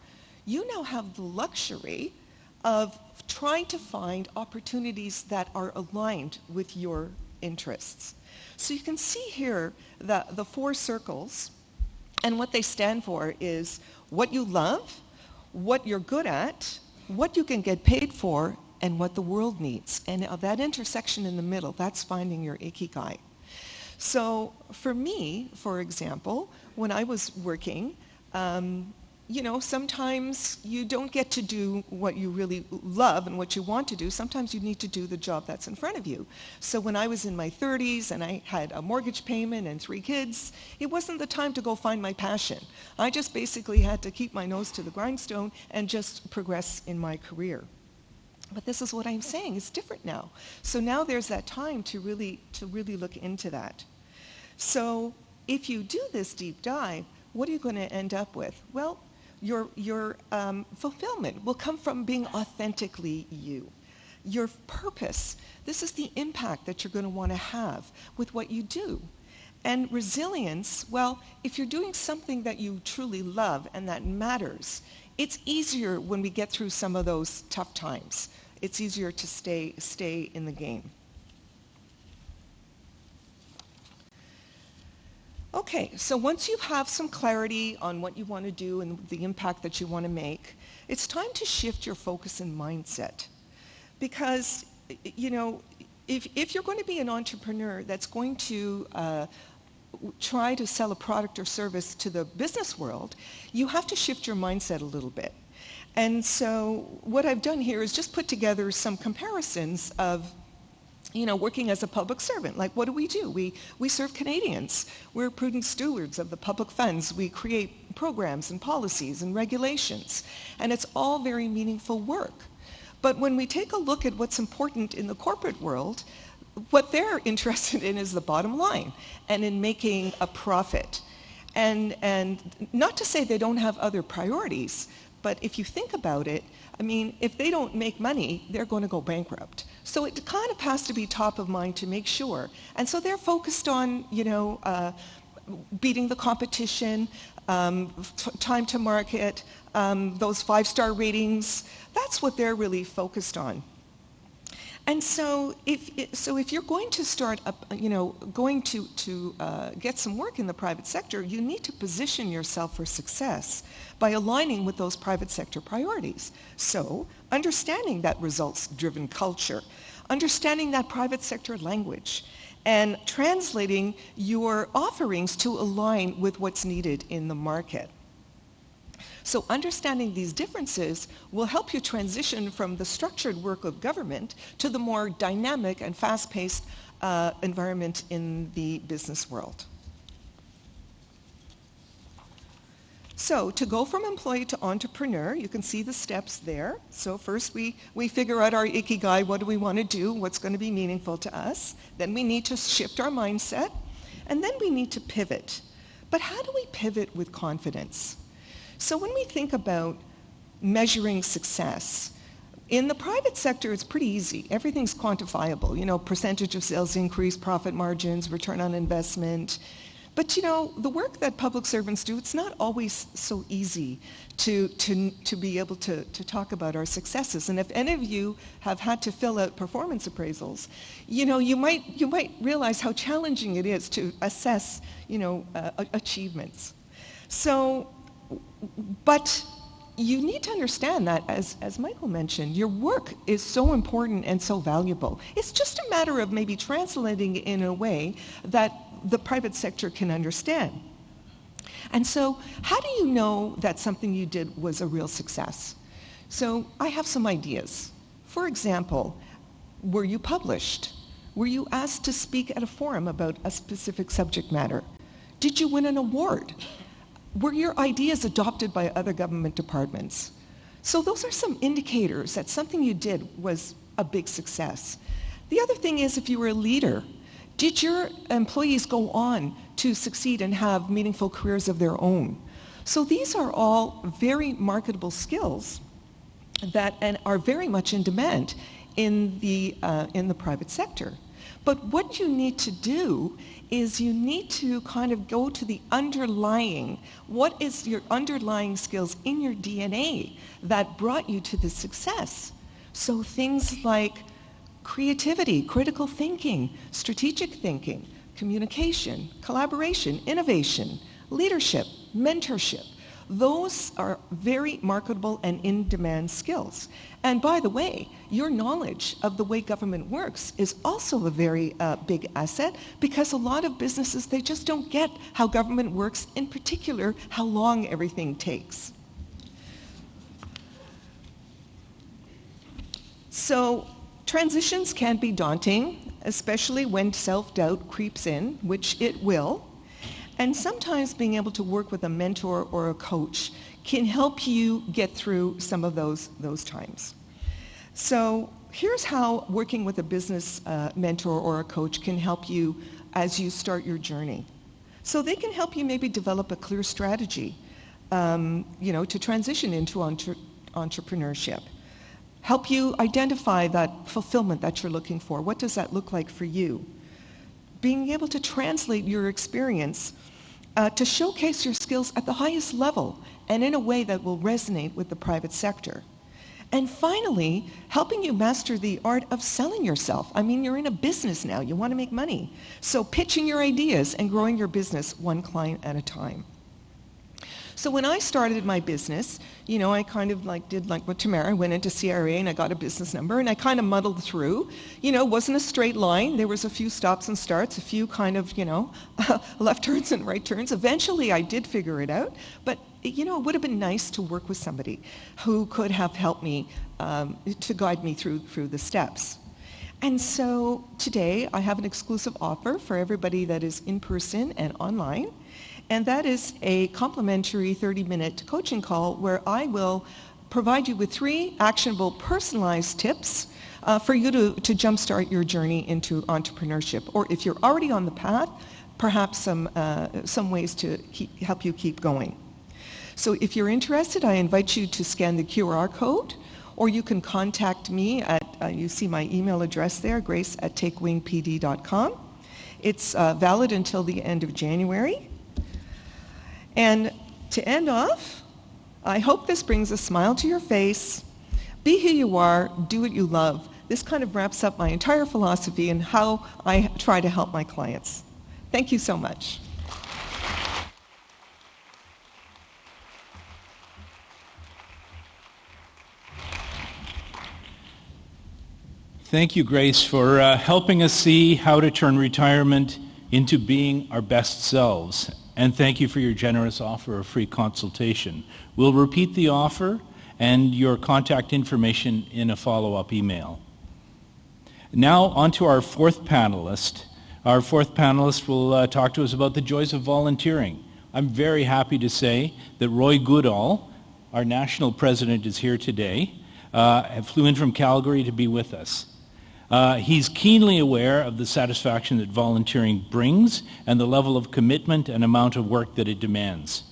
you now have the luxury of trying to find opportunities that are aligned with your interests. So you can see here the 4 circles, and what they stand for is what you love, what you're good at, what you can get paid for, and what the world needs. And that intersection in the middle, that's finding your Ikigai. So for me, for example, when I was working, sometimes you don't get to do what you really love and what you want to do. Sometimes you need to do the job that's in front of you. So when I was in my 30s and I had a mortgage payment and 3 kids, it wasn't the time to go find my passion. I just basically had to keep my nose to the grindstone and just progress in my career. But this is what I'm saying, it's different now. So now there's that time to really look into that. So if you do this deep dive, what are you going to end up with? Well, your fulfillment will come from being authentically you. Your purpose, this is the impact that you're going to want to have with what you do. And resilience, well, if you're doing something that you truly love and that matters, it's easier when we get through some of those tough times. It's easier to stay in the game. Okay, so once you have some clarity on what you want to do and the impact that you want to make, it's time to shift your focus and mindset. Because, if you're going to be an entrepreneur that's going to try to sell a product or service to the business world, you have to shift your mindset a little bit. And so what I've done here is just put together some comparisons of working as a public servant. Like, what do? We serve Canadians. We're prudent stewards of the public funds. We create programs and policies and regulations. And it's all very meaningful work. But when we take a look at what's important in the corporate world, what they're interested in is the bottom line and in making a profit. And not to say they don't have other priorities, but if you think about it, if they don't make money, they're going to go bankrupt. So it kind of has to be top of mind to make sure. And so they're focused on, beating the competition, time to market, those 5-star ratings. That's what they're really focused on. And so if you're going to start going to get some work in the private sector, you need to position yourself for success by aligning with those private sector priorities. So understanding that results-driven culture, understanding that private sector language, and translating your offerings to align with what's needed in the market. So understanding these differences will help you transition from the structured work of government to the more dynamic and fast-paced environment in the business world. So to go from employee to entrepreneur, you can see the steps there. So first we figure out our Ikigai, what do we want to do, what's going to be meaningful to us. Then we need to shift our mindset, and then we need to pivot. But how do we pivot with confidence? So when we think about measuring success, In the private sector, it's pretty easy. Everything's quantifiable. You know, percentage of sales increase, profit margins, return on investment. But you know, the work that public servants do, it's not always so easy to be able to talk about our successes. And if any of you have had to fill out performance appraisals, you know, you might realize how challenging it is to assess, you know, achievements. So, but you need to understand that, as Michael mentioned, your work is so important and so valuable. It's just a matter of maybe translating it in a way that the private sector can understand. And so how do you know that something you did was a real success? So I have some ideas. For example, were you published? Were you asked to speak at a forum about a specific subject matter? Did you win an award? Were your ideas adopted by other government departments? So those are some indicators that something you did was a big success. The other thing is, if you were a leader, did your employees go on to succeed and have meaningful careers of their own? So these are all very marketable skills that are very much in demand in the private sector. But what you need to do is you need to kind of go to the underlying, what is your underlying skills in your DNA that brought you to the success? So things like creativity, critical thinking, strategic thinking, communication, collaboration, innovation, leadership, mentorship. Those are very marketable and in-demand skills. And by the way, your knowledge of the way government works is also a very big asset, because a lot of businesses, they just don't get how government works, in particular, how long everything takes. So transitions can be daunting, especially when self-doubt creeps in, which it will. And sometimes being able to work with a mentor or a coach can help you get through some of those times. So here's how working with a business mentor or a coach can help you as you start your journey. So they can help you maybe develop a clear strategy, you know, to transition into entrepreneurship. Help you identify that fulfillment that you're looking for. What does that look like for you? Being able to translate your experience to showcase your skills at the highest level and in a way that will resonate with the private sector. And finally, helping you master the art of selling yourself. I mean, you're in a business now. You want to make money. So pitching your ideas and growing your business one client at a time. So when I started my business, you know, I kind of did like what Tamara, I went into CRA and I got a business number and I kind of muddled through. You know, it wasn't a straight line. There was a few stops and starts, a few kind of, you know, left turns and right turns. Eventually I did figure it out, but you know, it would have been nice to work with somebody who could have helped me to guide me through the steps. And so today I have an exclusive offer for everybody that is in person and online. And that is a complimentary 30-minute coaching call where I will provide you with 3 actionable personalized tips for you to jumpstart your journey into entrepreneurship. Or if you're already on the path, perhaps some ways to help you keep going. So if you're interested, I invite you to scan the QR code, or you can contact me at, you see my email address there, grace@takewingpd.com. It's valid until the end of January. And to end off, I hope this brings a smile to your face. Be who you are, do what you love. This kind of wraps up my entire philosophy and how I try to help my clients. Thank you so much. Thank you, Grace, for helping us see how to turn retirement into being our best selves. And thank you for your generous offer of free consultation. We'll repeat the offer and your contact information in a follow-up email. Now on to our 4th panelist. Our 4th panelist will talk to us about the joys of volunteering. I'm very happy to say that Roy Goodall, our national president, is here today. Flew in from Calgary to be with us. He's keenly aware of the satisfaction that volunteering brings and the level of commitment and amount of work that it demands.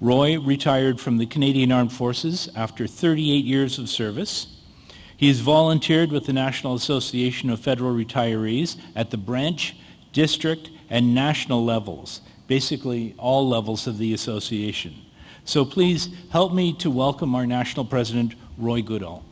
Roy retired from the Canadian Armed Forces after 38 years of service. He has volunteered with the National Association of Federal Retirees at the branch, district, and national levels, basically all levels of the association. So please help me to welcome our national president, Roy Goodall.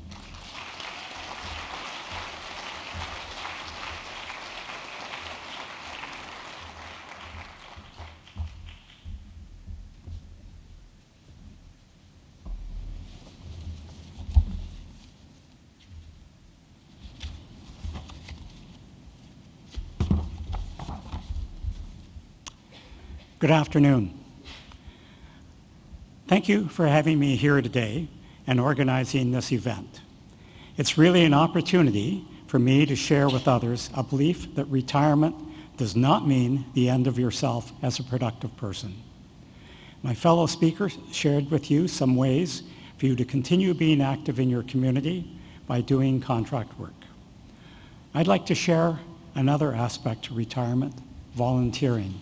Good afternoon. Thank you for having me here today and organizing this event. It's really an opportunity for me to share with others a belief that retirement does not mean the end of yourself as a productive person. My fellow speakers shared with you some ways for you to continue being active in your community by doing contract work. I'd like to share another aspect to retirement, volunteering.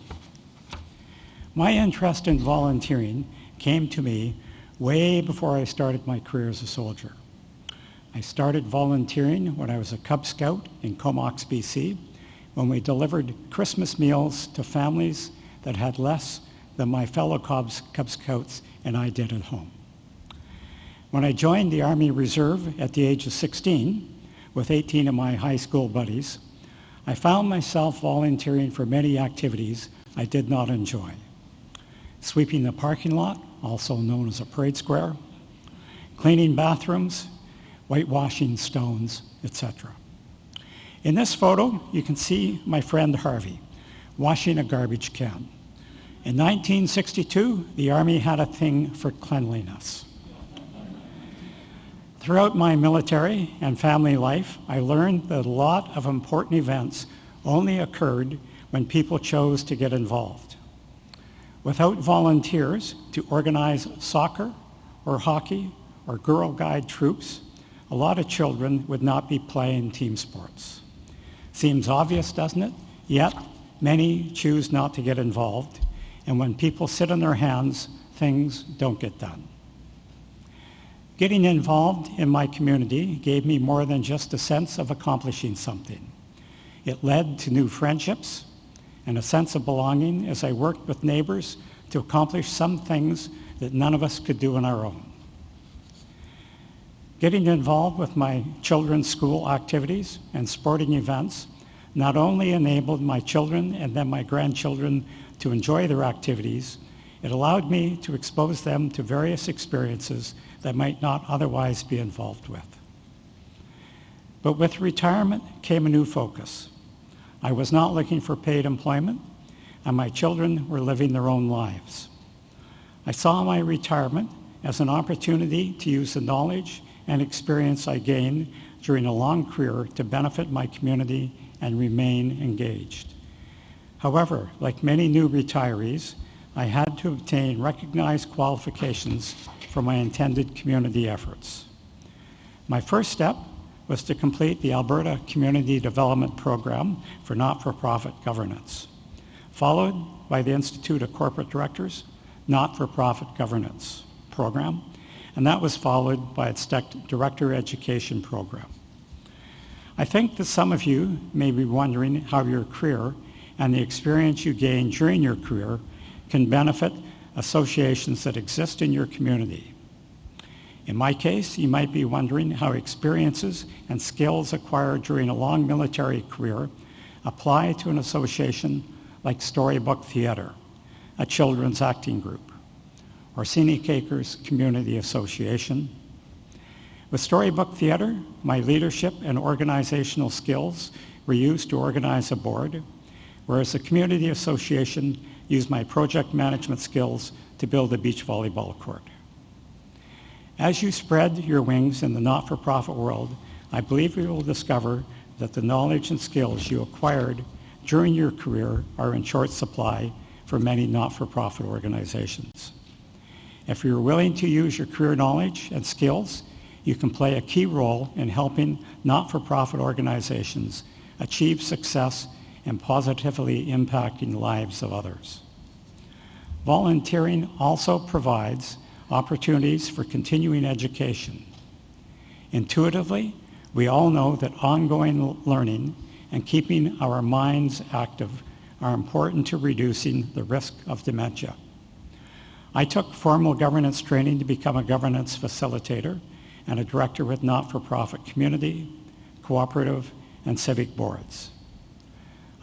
My interest in volunteering came to me way before I started my career as a soldier. I started volunteering when I was a Cub Scout in Comox, BC, when we delivered Christmas meals to families that had less than my fellow Cub Scouts and I did at home. When I joined the Army Reserve at the age of 16, with 18 of my high school buddies, I found myself volunteering for many activities I did not enjoy. Sweeping the parking lot, also known as a parade square, cleaning bathrooms, whitewashing stones, etc. In this photo, you can see my friend Harvey washing a garbage can. In 1962, the Army had a thing for cleanliness. Throughout my military and family life, I learned that a lot of important events only occurred when people chose to get involved. Without volunteers to organize soccer or hockey or Girl Guide troops, a lot of children would not be playing team sports. Seems obvious, doesn't it? Yet, many choose not to get involved, and when people sit on their hands, things don't get done. Getting involved in my community gave me more than just a sense of accomplishing something. It led to new friendships and a sense of belonging as I worked with neighbors to accomplish some things that none of us could do on our own. Getting involved with my children's school activities and sporting events not only enabled my children and then my grandchildren to enjoy their activities, it allowed me to expose them to various experiences that might not otherwise be involved with. But with retirement came a new focus. I was not looking for paid employment, and my children were living their own lives. I saw my retirement as an opportunity to use the knowledge and experience I gained during a long career to benefit my community and remain engaged. However, like many new retirees, I had to obtain recognized qualifications for my intended community efforts. My first step was to complete the Alberta Community Development Program for Not-for-Profit Governance, followed by the Institute of Corporate Directors Not-for-Profit Governance Program, and that was followed by its Director Education Program. I think that some of you may be wondering how your career and the experience you gain during your career can benefit associations that exist in your community. In my case, you might be wondering how experiences and skills acquired during a long military career apply to an association like Storybook Theatre, a children's acting group, or Scenic Acres Community Association. With Storybook Theatre, my leadership and organizational skills were used to organize a board, whereas the Community Association used my project management skills to build a beach volleyball court. As you spread your wings in the not-for-profit world, I believe you will discover that the knowledge and skills you acquired during your career are in short supply for many not-for-profit organizations. If you're willing to use your career knowledge and skills, you can play a key role in helping not-for-profit organizations achieve success and positively impacting the lives of others. Volunteering also provides opportunities for continuing education. Intuitively, We all know that ongoing learning and keeping our minds active are important to reducing the risk of dementia. I took formal governance training to become a governance facilitator and a director with not-for-profit community, cooperative, and civic boards.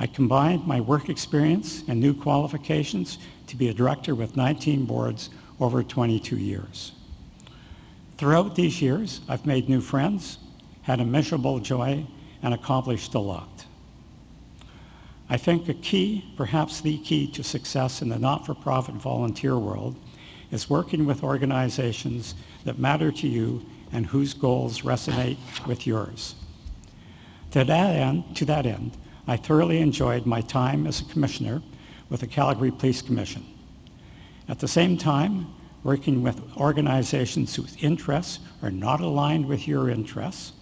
I combined my work experience and new qualifications to be a director with 19 boards over 22 years. Throughout these years, I've made new friends, had immeasurable joy, and accomplished a lot. I think a key, perhaps the key to success in the not-for-profit volunteer world is working with organizations that matter to you and whose goals resonate with yours. To that end, I thoroughly enjoyed my time as a commissioner with the Calgary Police Commission. At the same time, working with organizations whose interests are not aligned with your interests,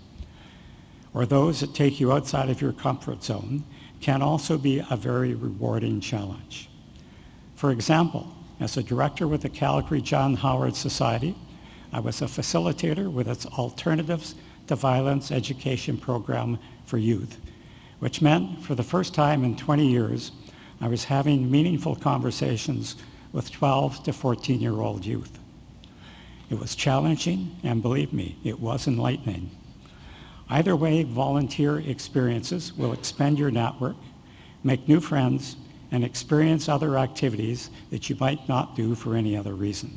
or those that take you outside of your comfort zone, can also be a very rewarding challenge. For example, as a director with the Calgary John Howard Society, I was a facilitator with its Alternatives to Violence education program for youth, which meant for the first time in 20 years, I was having meaningful conversations with 12 to 14-year-old youth. It was challenging, and believe me, it was enlightening. Either way, volunteer experiences will expand your network, make new friends, and experience other activities that you might not do for any other reason.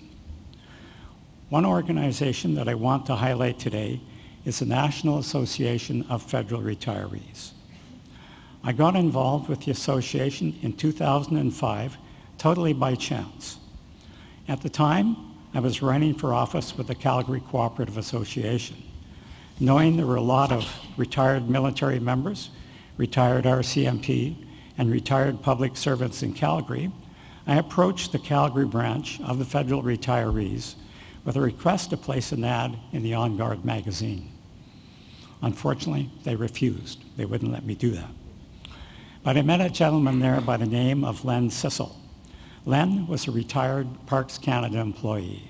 One organization that I want to highlight today is the National Association of Federal Retirees. I got involved with the association in 2005 totally by chance. At the time, I was running for office with the Calgary Cooperative Association. Knowing there were a lot of retired military members, retired RCMP, and retired public servants in Calgary, I approached the Calgary branch of the Federal Retirees with a request to place an ad in the On Guard magazine. Unfortunately, they refused. They wouldn't let me do that. But I met a gentleman there by the name of Len Sissel. Len was a retired Parks Canada employee.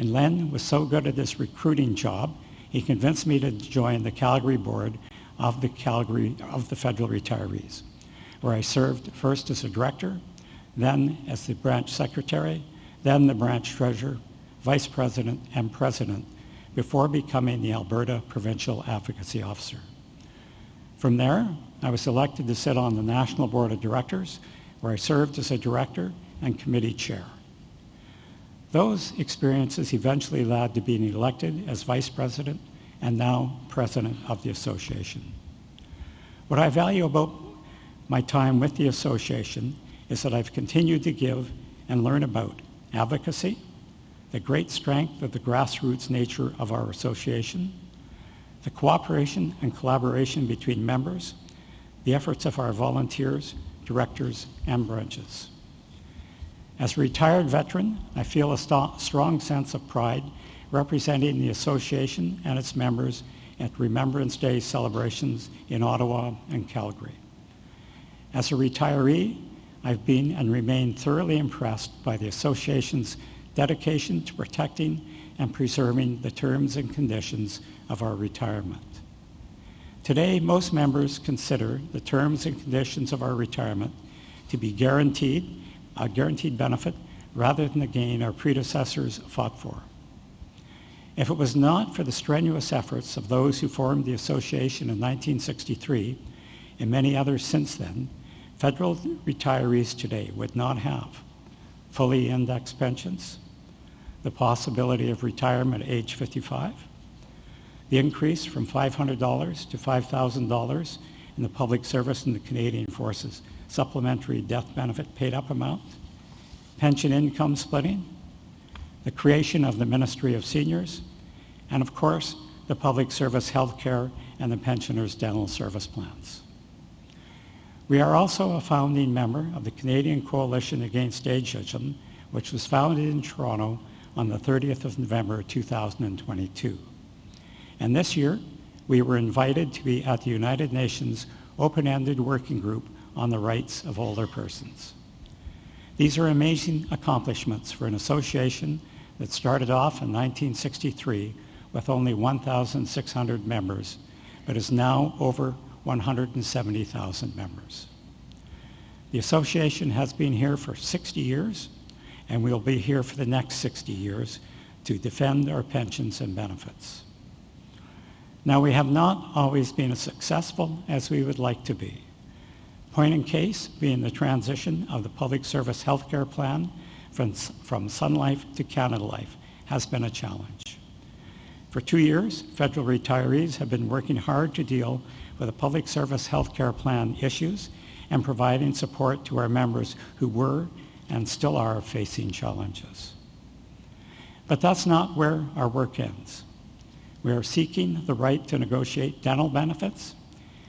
And Len was so good at this recruiting job, he convinced me to join the Calgary board of the Federal Retirees, where I served first as a director, then as the branch secretary, then the branch treasurer, vice president, and president, before becoming the Alberta Provincial Advocacy Officer. From there, I was elected to sit on the National Board of Directors, where I served as a director and committee chair. Those experiences eventually led to being elected as vice president and now president of the association. What I value about my time with the association is that I've continued to give and learn about advocacy, the great strength of the grassroots nature of our association, the cooperation and collaboration between members, the efforts of our volunteers, directors, and branches. As a retired veteran, I feel a strong sense of pride representing the association and its members at Remembrance Day celebrations in Ottawa and Calgary. As a retiree, I've been and remain thoroughly impressed by the association's dedication to protecting and preserving the terms and conditions of our retirement. Today, most members consider the terms and conditions of our retirement to be a guaranteed benefit rather than the gain our predecessors fought for. If it was not for the strenuous efforts of those who formed the association in 1963 and many others since then, federal retirees today would not have fully indexed pensions, the possibility of retirement at age 55, the increase from $500 to $5,000 in the public service and the Canadian Forces supplementary death benefit paid up amount, pension income splitting, the creation of the Ministry of Seniors, and of course, the public service health care and the pensioners' dental service plans. We are also a founding member of the Canadian Coalition Against Ageism, which was founded in Toronto on the 30th of November 2022. And this year, we were invited to be at the United Nations Open-Ended Working Group on the Rights of Older Persons. These are amazing accomplishments for an association that started off in 1963 with only 1,600 members but is now over 170,000 members. The association has been here for 60 years, and we'll be here for the next 60 years to defend our pensions and benefits. Now, we have not always been as successful as we would like to be. Point in case being the transition of the public service healthcare plan from Sun Life to Canada Life has been a challenge. For 2 years, federal retirees have been working hard to deal with the public service healthcare plan issues and providing support to our members who were and still are facing challenges. But that's not where our work ends. We are seeking the right to negotiate dental benefits.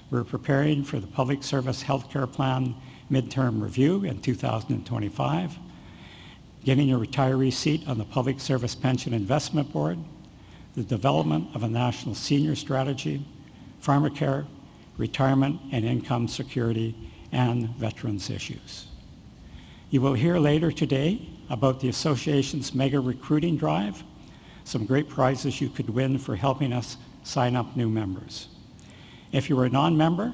We're preparing for the public service healthcare plan midterm review in 2025, getting a retiree seat on the Public Service Pension Investment Board, the development of a national senior strategy, pharmacare, retirement and income security, and veterans issues. You will hear later today about the association's mega recruiting drive, some great prizes you could win for helping us sign up new members. If you are a non-member,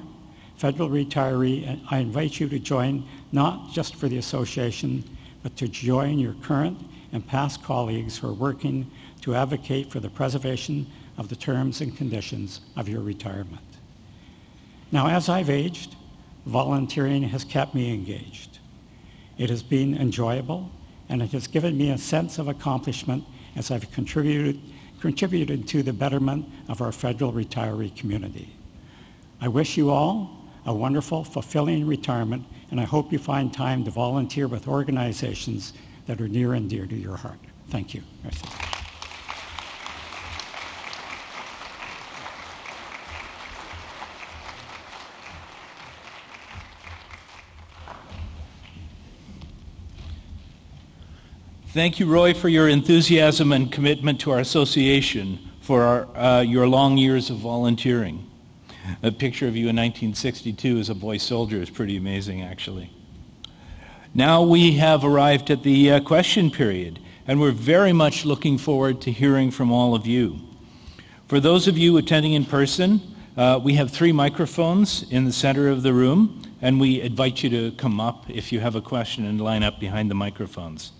federal retiree, I invite you to join not just for the association, but to join your current and past colleagues who are working to advocate for the preservation of the terms and conditions of your retirement. Now, as I've aged, volunteering has kept me engaged. It has been enjoyable, and it has given me a sense of accomplishment as I've contributed to the betterment of our federal retiree community. I wish you all a wonderful, fulfilling retirement, and I hope you find time to volunteer with organizations that are near and dear to your heart. Thank you. Merci. Thank you, Roy, for your enthusiasm and commitment to our association for your long years of volunteering. A picture of you in 1962 as a boy soldier is pretty amazing, actually. Now we have arrived at the question period, and we're very much looking forward to hearing from all of you. For those of you attending in person, we have 3 microphones in the center of the room, and we invite you to come up if you have a question and line up behind the microphones.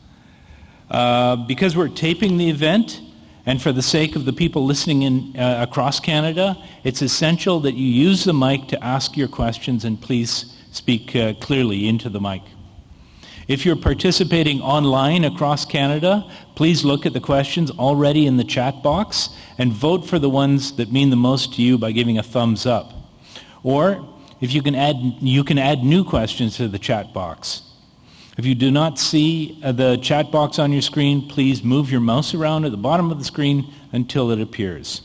Because we're taping the event, and for the sake of the people listening in across Canada, it's essential that you use the mic to ask your questions, and please speak clearly into the mic. If you're participating online across Canada, please look at the questions already in the chat box and vote for the ones that mean the most to you by giving a thumbs up. Or if you can add new questions to the chat box. If you do not see the chat box on your screen, please move your mouse around at the bottom of the screen until it appears.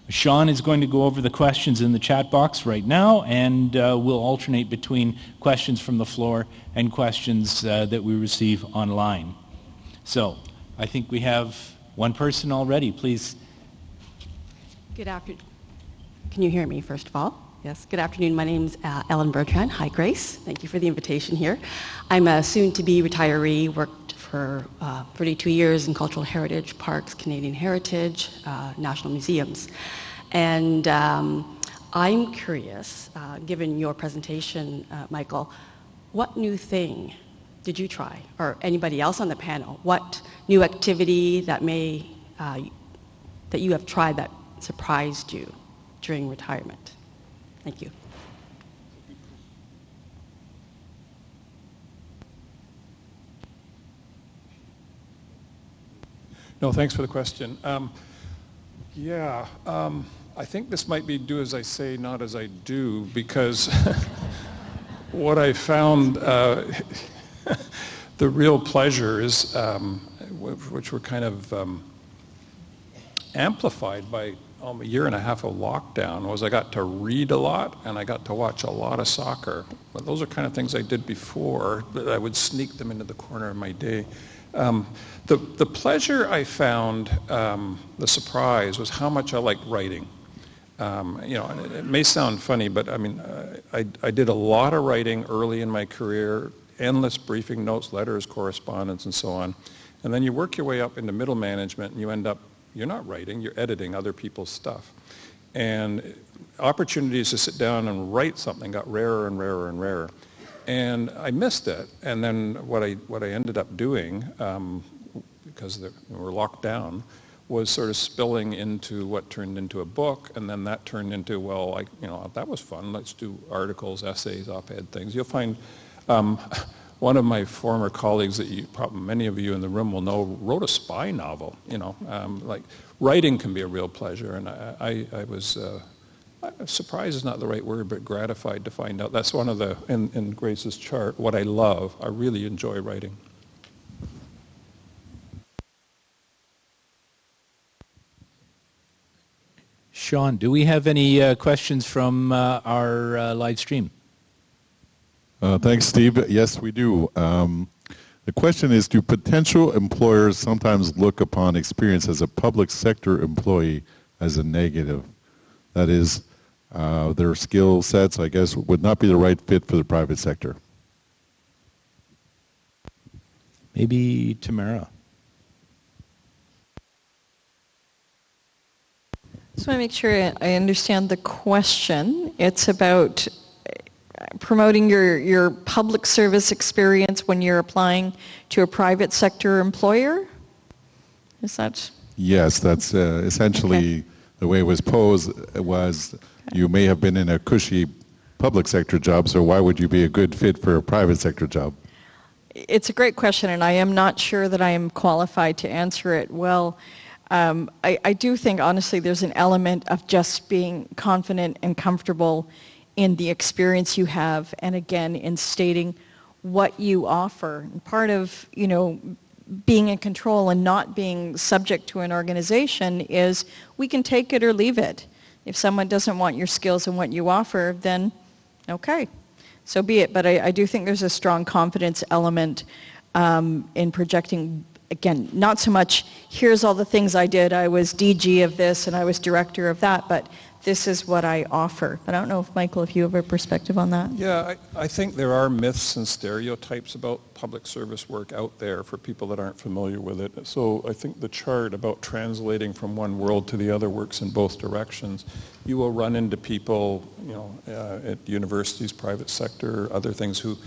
Sean is going to go over the questions in the chat box right now, and we'll alternate between questions from the floor and questions that we receive online. So, I think we have one person already. Please. Good afternoon. Can you hear me, first of all? Yes, good afternoon. My name's Ellen Bertrand. Hi, Grace. Thank you for the invitation here. I'm a soon-to-be retiree, worked for 32 years in cultural heritage, parks, Canadian heritage, national museums. And I'm curious, given your presentation, Michael, what new thing did you try, or anybody else on the panel? What new activity that that you have tried that surprised you during retirement? Thank you. No, thanks for the question. I think this might be do as I say, not as I do, because what I found, the real pleasures, which were kind of amplified by a year and a half of lockdown, was I got to read a lot and I got to watch a lot of soccer. But those are kind of things I did before, but I would sneak them into the corner of my day. The pleasure I found, the surprise, was how much I liked writing. And it may sound funny, but I mean, I did a lot of writing early in my career, endless briefing notes, letters, correspondence, and so on. And then you work your way up into middle management, and you end up, you're not writing, you're editing other people's stuff. And opportunities to sit down and write something got rarer and rarer and rarer. And I missed it. And then what I ended up doing, because we were locked down, was sort of spilling into what turned into a book, and then that turned into, well, that was fun. Let's do articles, essays, op-ed things. You'll find one of my former colleagues that many of you in the room will know wrote a spy novel. Like writing can be a real pleasure, and I was surprised is not the right word, but gratified to find out. That's one of the in Grace's chart. What I love, I really enjoy writing. Sean, do we have any questions from our live stream? Thanks, Steve. Yes, we do. The question is, do potential employers sometimes look upon experience as a public sector employee as a negative? That is, their skill sets, I guess, would not be the right fit for the private sector. Maybe Tamara. Just want to make sure I understand the question. It's about promoting your public service experience when you're applying to a private sector employer? Is that? Yes, that's essentially the way it was posed. You may have been in a cushy public sector job, so why would you be a good fit for a private sector job? It's a great question, and I am not sure that I am qualified to answer it well. I do think, honestly, there's an element of just being confident and comfortable in the experience you have, and again, in stating what you offer. And part of, being in control and not being subject to an organization is we can take it or leave it. If someone doesn't want your skills and what you offer, then okay, so be it. But I do think there's a strong confidence element in projecting. Again, not so much, here's all the things I did, I was DG of this and I was director of that, but this is what I offer. But I don't know if, Michael, if you have a perspective on that. Yeah, I think there are myths and stereotypes about public service work out there for people that aren't familiar with it. So I think the chart about translating from one world to the other works in both directions. You will run into people, at universities, private sector, other things who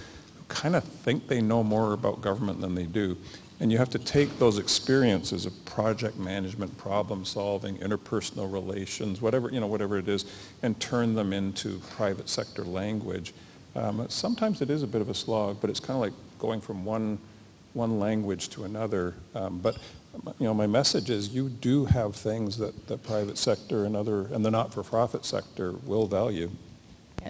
kind of think they know more about government than they do. And you have to take those experiences of project management, problem solving, interpersonal relations, whatever it is, and turn them into private sector language. Sometimes it is a bit of a slog, but it's kind of like going from one language to another. But my message is you do have things that the private sector and the not-for-profit sector will value.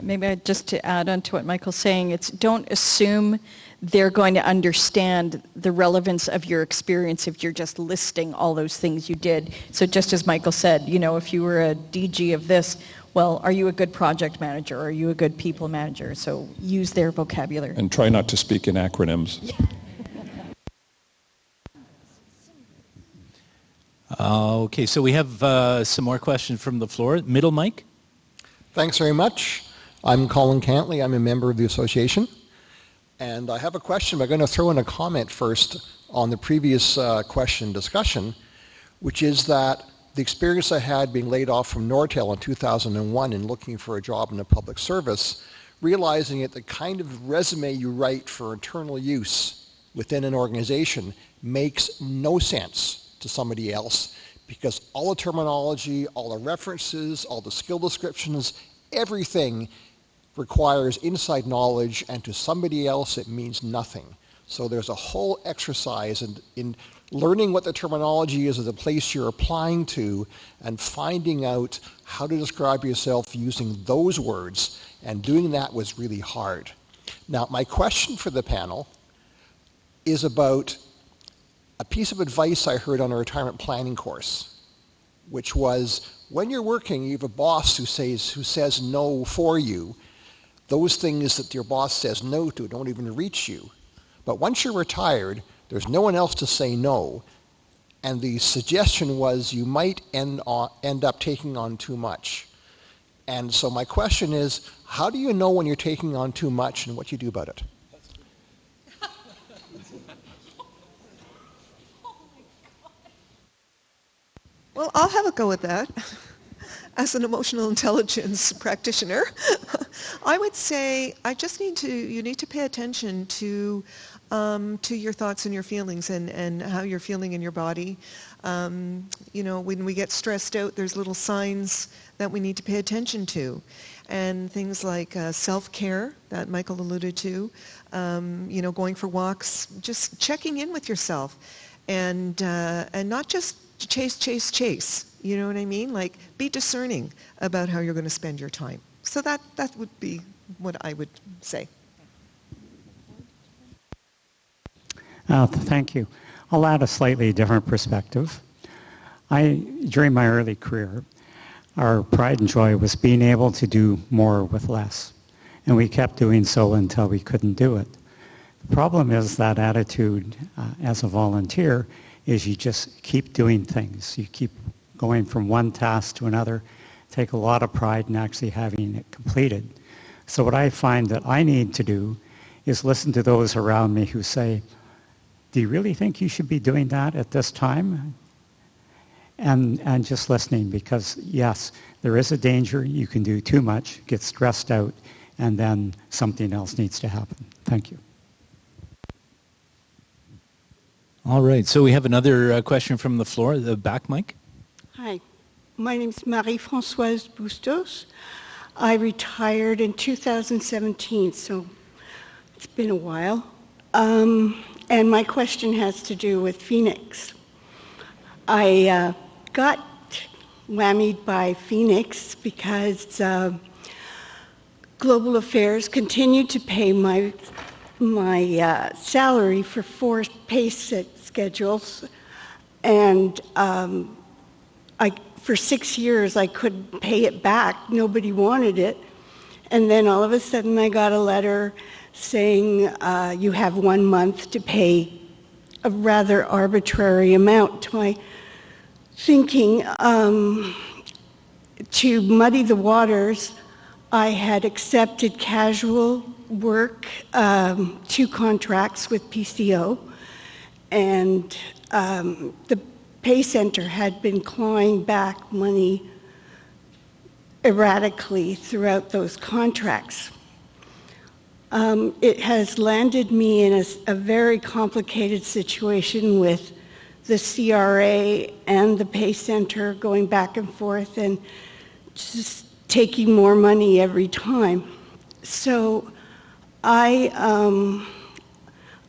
Maybe just to add on to what Michael's saying, it's don't assume they're going to understand the relevance of your experience if you're just listing all those things you did. So just as Michael said, if you were a DG of this, well, are you a good project manager? Are you a good people manager? So use their vocabulary. And try not to speak in acronyms. Okay, so we have some more questions from the floor. Middle mic. Thanks very much. I'm Colin Cantley. I'm a member of the association. And I have a question, but I'm going to throw in a comment first on the previous question discussion, which is that the experience I had being laid off from Nortel in 2001 and looking for a job in the public service, realizing that the kind of resume you write for internal use within an organization makes no sense to somebody else, because all the terminology, all the references, all the skill descriptions, everything requires inside knowledge, and to somebody else it means nothing. So there's a whole exercise in learning what the terminology is of the place you're applying to and finding out how to describe yourself using those words, and doing that was really hard. Now, my question for the panel is about a piece of advice I heard on a retirement planning course, which was when you're working, you have a boss who says no for you. Those things that your boss says no to don't even reach you. But once you're retired, there's no one else to say no. And the suggestion was you might end up taking on too much. And so my question is, how do you know when you're taking on too much and what you do about it? Well, I'll have a go at that. as an emotional intelligence practitioner, I would say you need to pay attention to your thoughts and your feelings and how you're feeling in your body. When we get stressed out, there's little signs that we need to pay attention to. And things like self-care that Michael alluded to, going for walks, just checking in with yourself and not just chase. You know what I mean? Like, be discerning about how you're going to spend your time. So that would be what I would say. Thank you. I'll add a slightly different perspective. During my early career, our pride and joy was being able to do more with less. And we kept doing so until we couldn't do it. The problem is that attitude as a volunteer is you just keep doing things. You keep going from one task to another, take a lot of pride in actually having it completed. So what I find that I need to do is listen to those around me who say, do you really think you should be doing that at this time? And just listening, because yes, there is a danger. You can do too much, get stressed out, and then something else needs to happen. Thank you. All right, so we have another question from the floor, the back mic. Hi, my name is Marie-Françoise Bustos. I retired in 2017, so it's been a while. And my question has to do with Phoenix. I got whammied by Phoenix because Global Affairs continued to pay my salary for 4 pay schedules, and for 6 years I couldn't pay it back. Nobody wanted it, and then all of a sudden I got a letter saying you have 1 month to pay a rather arbitrary amount. To my thinking, to muddy the waters, I had accepted casual work, 2 contracts with PCO, and the pay center had been clawing back money erratically throughout those contracts. It has landed me in a very complicated situation with the CRA and the pay center going back and forth and just taking more money every time. So I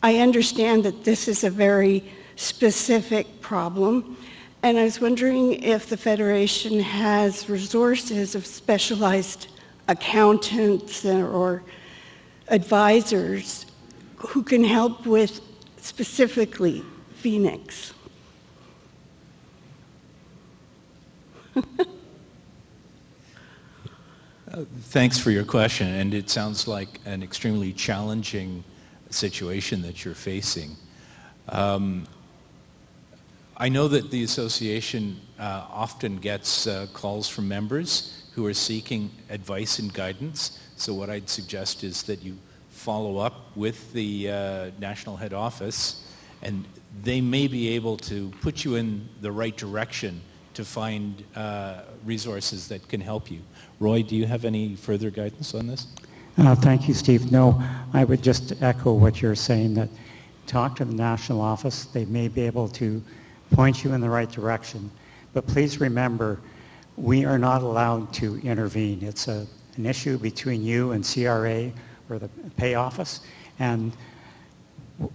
understand that this is a very specific problem, and I was wondering if the Federation has resources of specialized accountants or advisors who can help with specifically Phoenix. Thanks for your question, and it sounds like an extremely challenging situation that you're facing. I know that the association often gets calls from members who are seeking advice and guidance. So what I'd suggest is that you follow up with the national head office, and they may be able to put you in the right direction to find resources that can help you. Roy, do you have any further guidance on this? Thank you, Steve. No, I would just echo what you're saying, that talk to the national office. They may be able to point you in the right direction. But please remember, we are not allowed to intervene. It's an issue between you and CRA or the pay office, and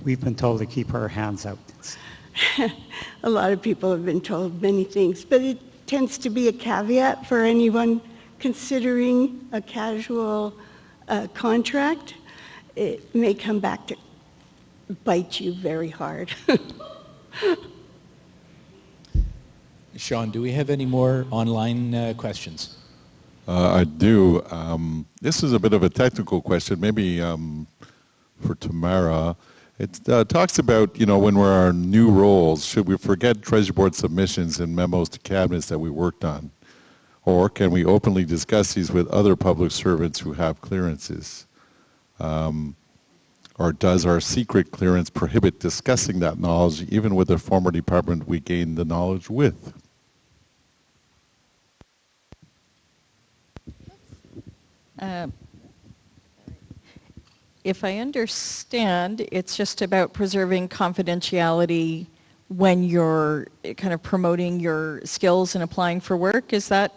we've been told to keep our hands out. A lot of people have been told many things, but it tends to be a caveat for anyone considering a casual contract. It may come back to bite you very hard. Sean, do we have any more online questions? I do. This is a bit of a technical question, maybe for Tamara. It talks about, when we're in new roles, should we forget Treasury Board submissions and memos to cabinets that we worked on? Or can we openly discuss these with other public servants who have clearances? Or does our secret clearance prohibit discussing that knowledge even with a former department we gained the knowledge with? if I understand, it's just about preserving confidentiality when you're kind of promoting your skills and applying for work. Is that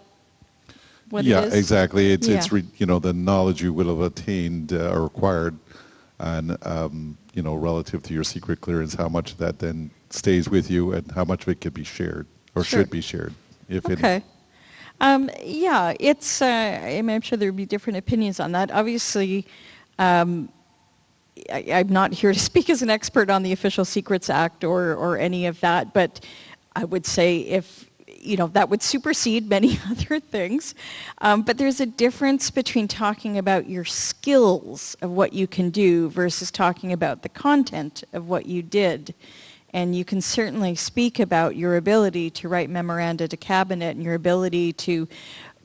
what it is? Yeah, exactly. It's Yeah. the knowledge you would have attained or acquired, and relative to your secret clearance, how much of that then stays with you, and how much of it could be shared or Sure. should be shared. Okay. Yeah, it's. I'm sure there would be different opinions on that. Obviously, I'm not here to speak as an expert on the Official Secrets Act or any of that, but I would say if that would supersede many other things. But there's a difference between talking about your skills of what you can do versus talking about the content of what you did. And you can certainly speak about your ability to write memoranda to cabinet and your ability to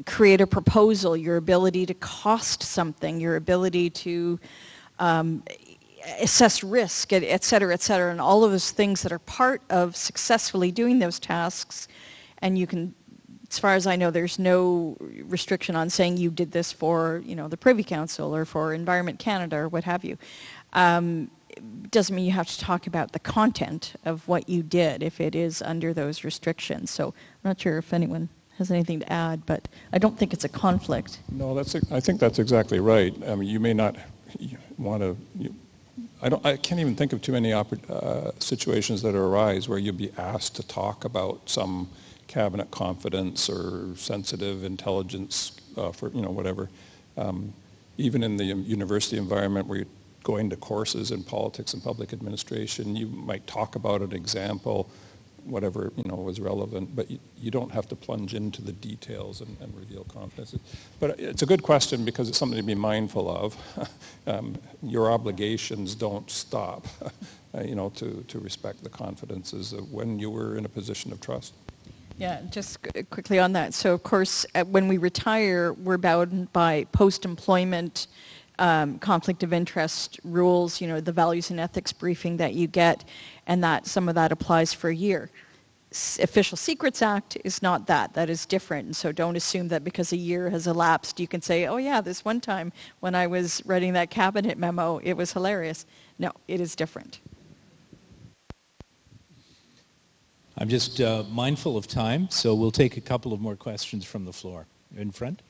create a proposal, your ability to cost something, your ability to assess risk, et cetera, and all of those things that are part of successfully doing those tasks. And you can, as far as I know, there's no restriction on saying you did this for, the Privy Council or for Environment Canada or what have you. Doesn't mean you have to talk about the content of what you did if it is under those restrictions. So I'm not sure if anyone has anything to add, but I don't think it's a conflict. No, I think that's exactly right. I mean, you may not want to. I can't even think of too many situations that arise where you'd be asked to talk about some cabinet confidence or sensitive intelligence for whatever. Even in the university environment where you're going to courses in politics and public administration, you might talk about an example, whatever was relevant, but you don't have to plunge into the details and reveal confidence. But it's a good question because it's something to be mindful of. Your obligations don't stop, to respect the confidences of when you were in a position of trust. Yeah, just quickly on that. So, of course, when we retire, we're bound by post-employment conflict of interest rules, the values and ethics briefing that you get, and that some of that applies for a year. Official Secrets Act is not that. That is different. And so don't assume that because a year has elapsed, you can say, oh yeah, this one time when I was writing that cabinet memo, it was hilarious. No, it is different. I'm just mindful of time, so we'll take a couple of more questions from the floor. In front.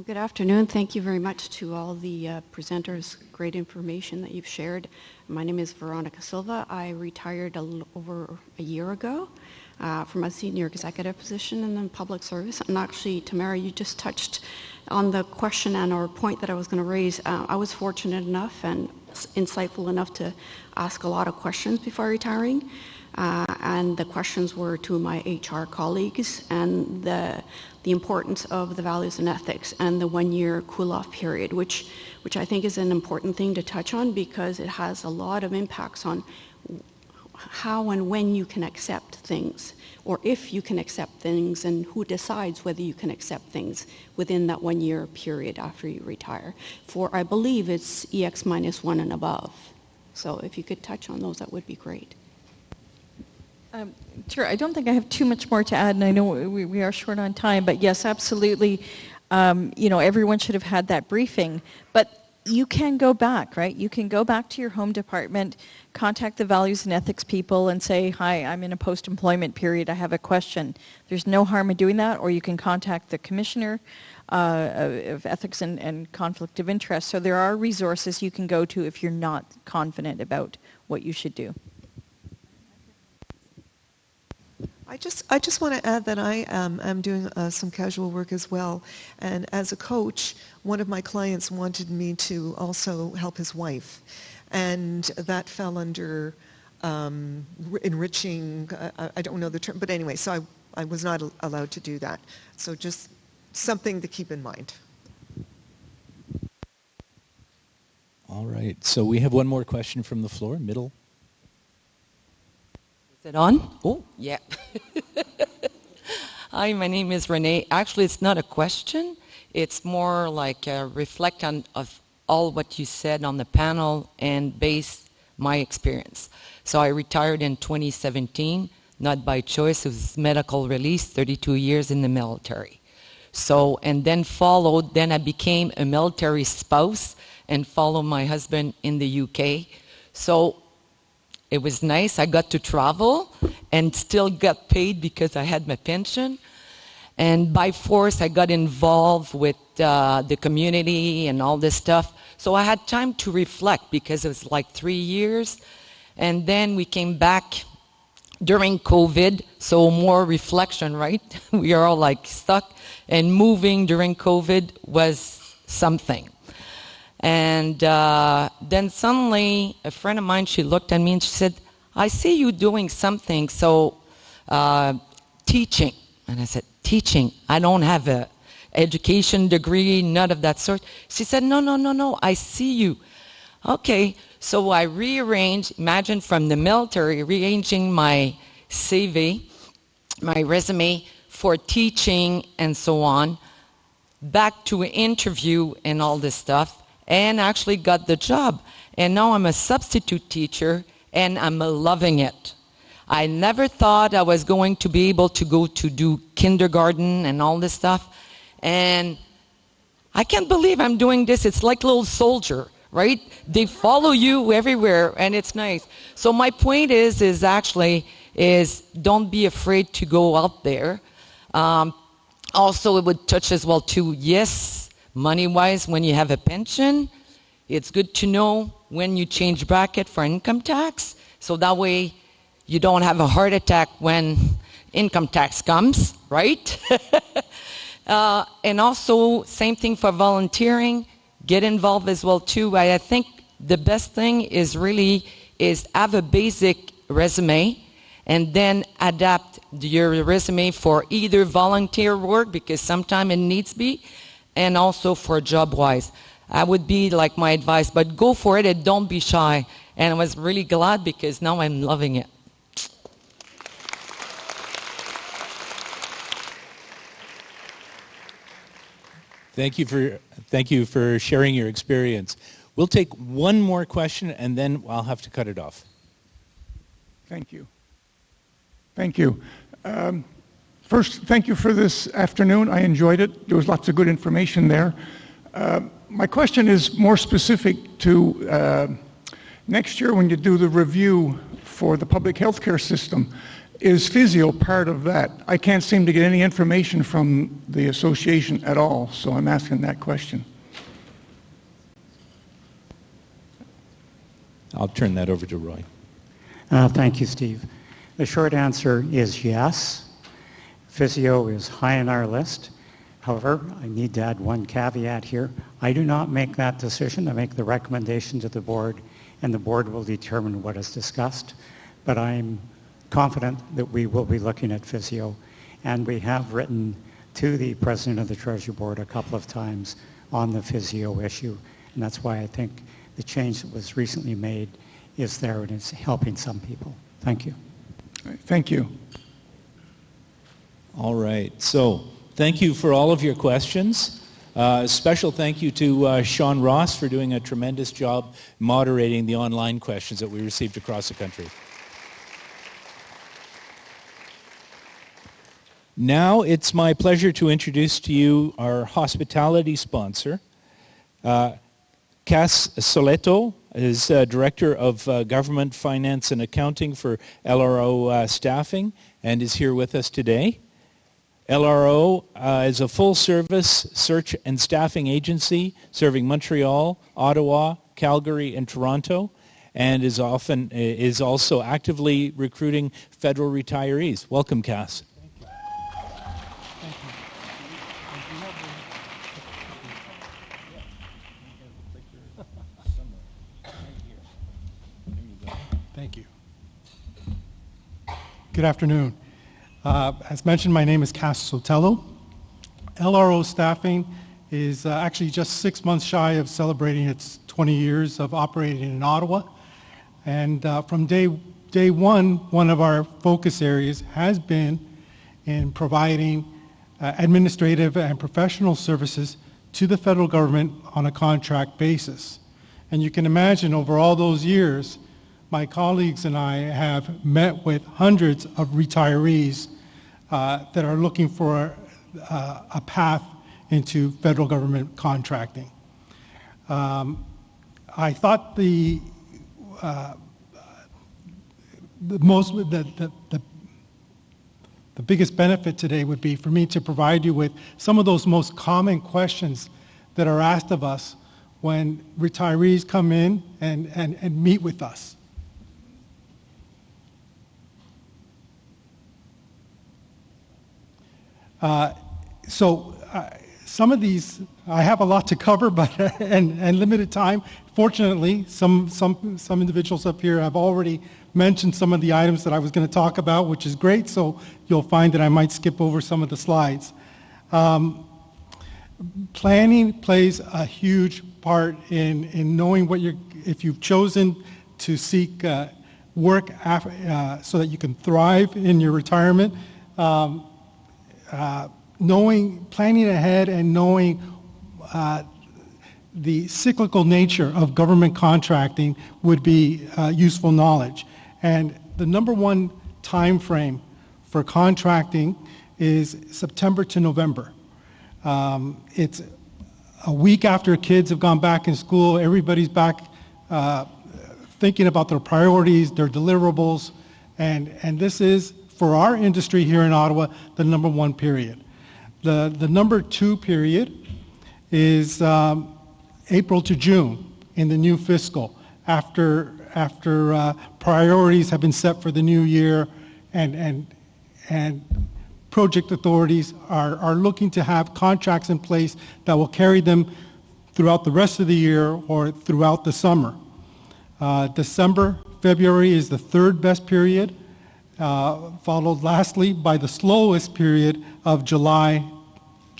Good afternoon. Thank you very much to all the presenters. Great information that you've shared. My name is Veronica Silva. I retired over a year ago from a senior executive position in the public service. And actually, Tamara, you just touched on the question and or point that I was going to raise. I was fortunate enough and insightful enough to ask a lot of questions before retiring. And the questions were to my HR colleagues and the importance of the values and ethics and the one-year cool-off period, which I think is an important thing to touch on because it has a lot of impacts on how and when you can accept things, or if you can accept things, and who decides whether you can accept things within that one-year period after you retire. For, I believe, it's EX-1 and above. So if you could touch on those, that would be great. Sure. I don't think I have too much more to add, and I know we are short on time, but yes, absolutely. Everyone should have had that briefing, but you can go back, right? You can go back to your home department, contact the values and ethics people and say, hi, I'm in a post-employment period, I have a question. There's no harm in doing that, or you can contact the Commissioner of Ethics and Conflict of Interest. So there are resources you can go to if you're not confident about what you should do. I just want to add that I am doing some casual work as well. And as a coach, one of my clients wanted me to also help his wife. And that fell under enriching, I don't know the term, but anyway, so I was not allowed to do that. So just something to keep in mind. All right. So we have one more question from the floor, middle. Is it on? Oh, yeah. Hi, my name is Renee. Actually, it's not a question. It's more like a reflect on of all what you said on the panel and base my experience. So I retired in 2017, not by choice. It was medical release, 32 years in the military. So, and then I became a military spouse, and follow my husband in the UK. So it was nice. I got to travel and still got paid because I had my pension. And by force, I got involved with the community and all this stuff. So I had time to reflect because it was like 3 years. And then we came back during COVID, so more reflection, right? We are all like stuck. And moving during COVID was something. And then suddenly, a friend of mine, she looked at me and she said, I see you doing something, so teaching. And I said, teaching? I don't have a education degree, none of that sort. She said, no, I see you. Okay, so I rearranged, imagine from the military, rearranging my CV, my resume for teaching and so on, back to an interview and all this stuff, and actually got the job. And now I'm a substitute teacher, and I'm loving it. I never thought I was going to be able to go to do kindergarten and all this stuff. And I can't believe I'm doing this. It's like little soldier, right? They follow you everywhere, and it's nice. So my point is don't be afraid to go out there. Also, it would touch as well too, yes, money-wise, when you have a pension, it's good to know when you change bracket for income tax, so that way you don't have a heart attack when income tax comes, right? And also, same thing for volunteering, get involved as well too. I think the best thing is have a basic resume and then adapt your resume for either volunteer work, because sometimes it needs to be, and also for job-wise. I would be like my advice, but go for it and don't be shy. And I was really glad because now I'm loving it. Thank you for sharing your experience. We'll take one more question and then I'll have to cut it off. Thank you. Thank you. First, thank you for this afternoon. I enjoyed it. There was lots of good information there. My question is more specific to next year when you do the review for the public health care system. Is physio part of that? I can't seem to get any information from the association at all, so I'm asking that question. I'll turn that over to Roy. Thank you, Steve. The short answer is yes. Physio is high on our list. However, I need to add one caveat here. I do not make that decision. I make the recommendation to the board, and the board will determine what is discussed. But I'm confident that we will be looking at physio, and we have written to the President of the Treasury Board a couple of times on the physio issue, and that's why I think the change that was recently made is there and it's helping some people. Thank you. Thank you. All right, so thank you for all of your questions. Special thank you to Sean Ross for doing a tremendous job moderating the online questions that we received across the country. Now it's my pleasure to introduce to you our hospitality sponsor. Cass Soleto is Director of Government Finance and Accounting for LRO Staffing and is here with us today. LRO is a full-service search and staffing agency serving Montreal, Ottawa, Calgary, and Toronto, and is also actively recruiting federal retirees. Welcome, Cass. Thank you. Good afternoon. As mentioned, my name is Cass Sotelo. LRO Staffing is actually just 6 months shy of celebrating its 20 years of operating in Ottawa. And from day one of our focus areas has been in providing administrative and professional services to the federal government on a contract basis. And you can imagine over all those years, my colleagues and I have met with hundreds of retirees that are looking for a path into federal government contracting. I thought the biggest benefit today would be for me to provide you with some of those most common questions that are asked of us when retirees come in and meet with us. Some of these, I have a lot to cover, but and limited time. Fortunately, some individuals up here have already mentioned some of the items that I was going to talk about, which is great. So you'll find that I might skip over some of the slides. Planning plays a huge part in knowing what if you've chosen to seek work so that you can thrive in your retirement. Planning ahead and knowing the cyclical nature of government contracting would be useful knowledge. And the number one time frame for contracting is September to November. It's a week after kids have gone back in school. Everybody's back thinking about their priorities, their deliverables, and this is, for our industry here in Ottawa, the number one period. The number two period is April to June in the new fiscal, after priorities have been set for the new year, and project authorities are looking to have contracts in place that will carry them throughout the rest of the year or throughout the summer. December, February is the third best period, followed lastly by the slowest period of July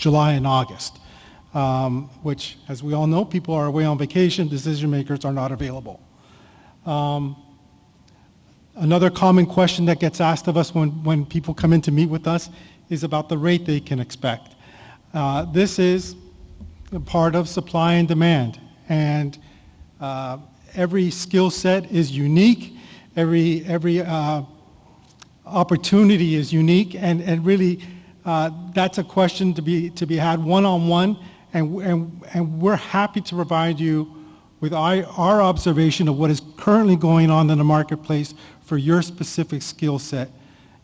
and August, which, as we all know, people are away on vacation, decision makers are not available. Another common question that gets asked of us when people come in to meet with us is about the rate they can expect. This is a part of supply and demand, and every skill set is unique, every opportunity is unique, and really that's a question to be had one-on-one, and we're happy to provide you with our observation of what is currently going on in the marketplace for your specific skill set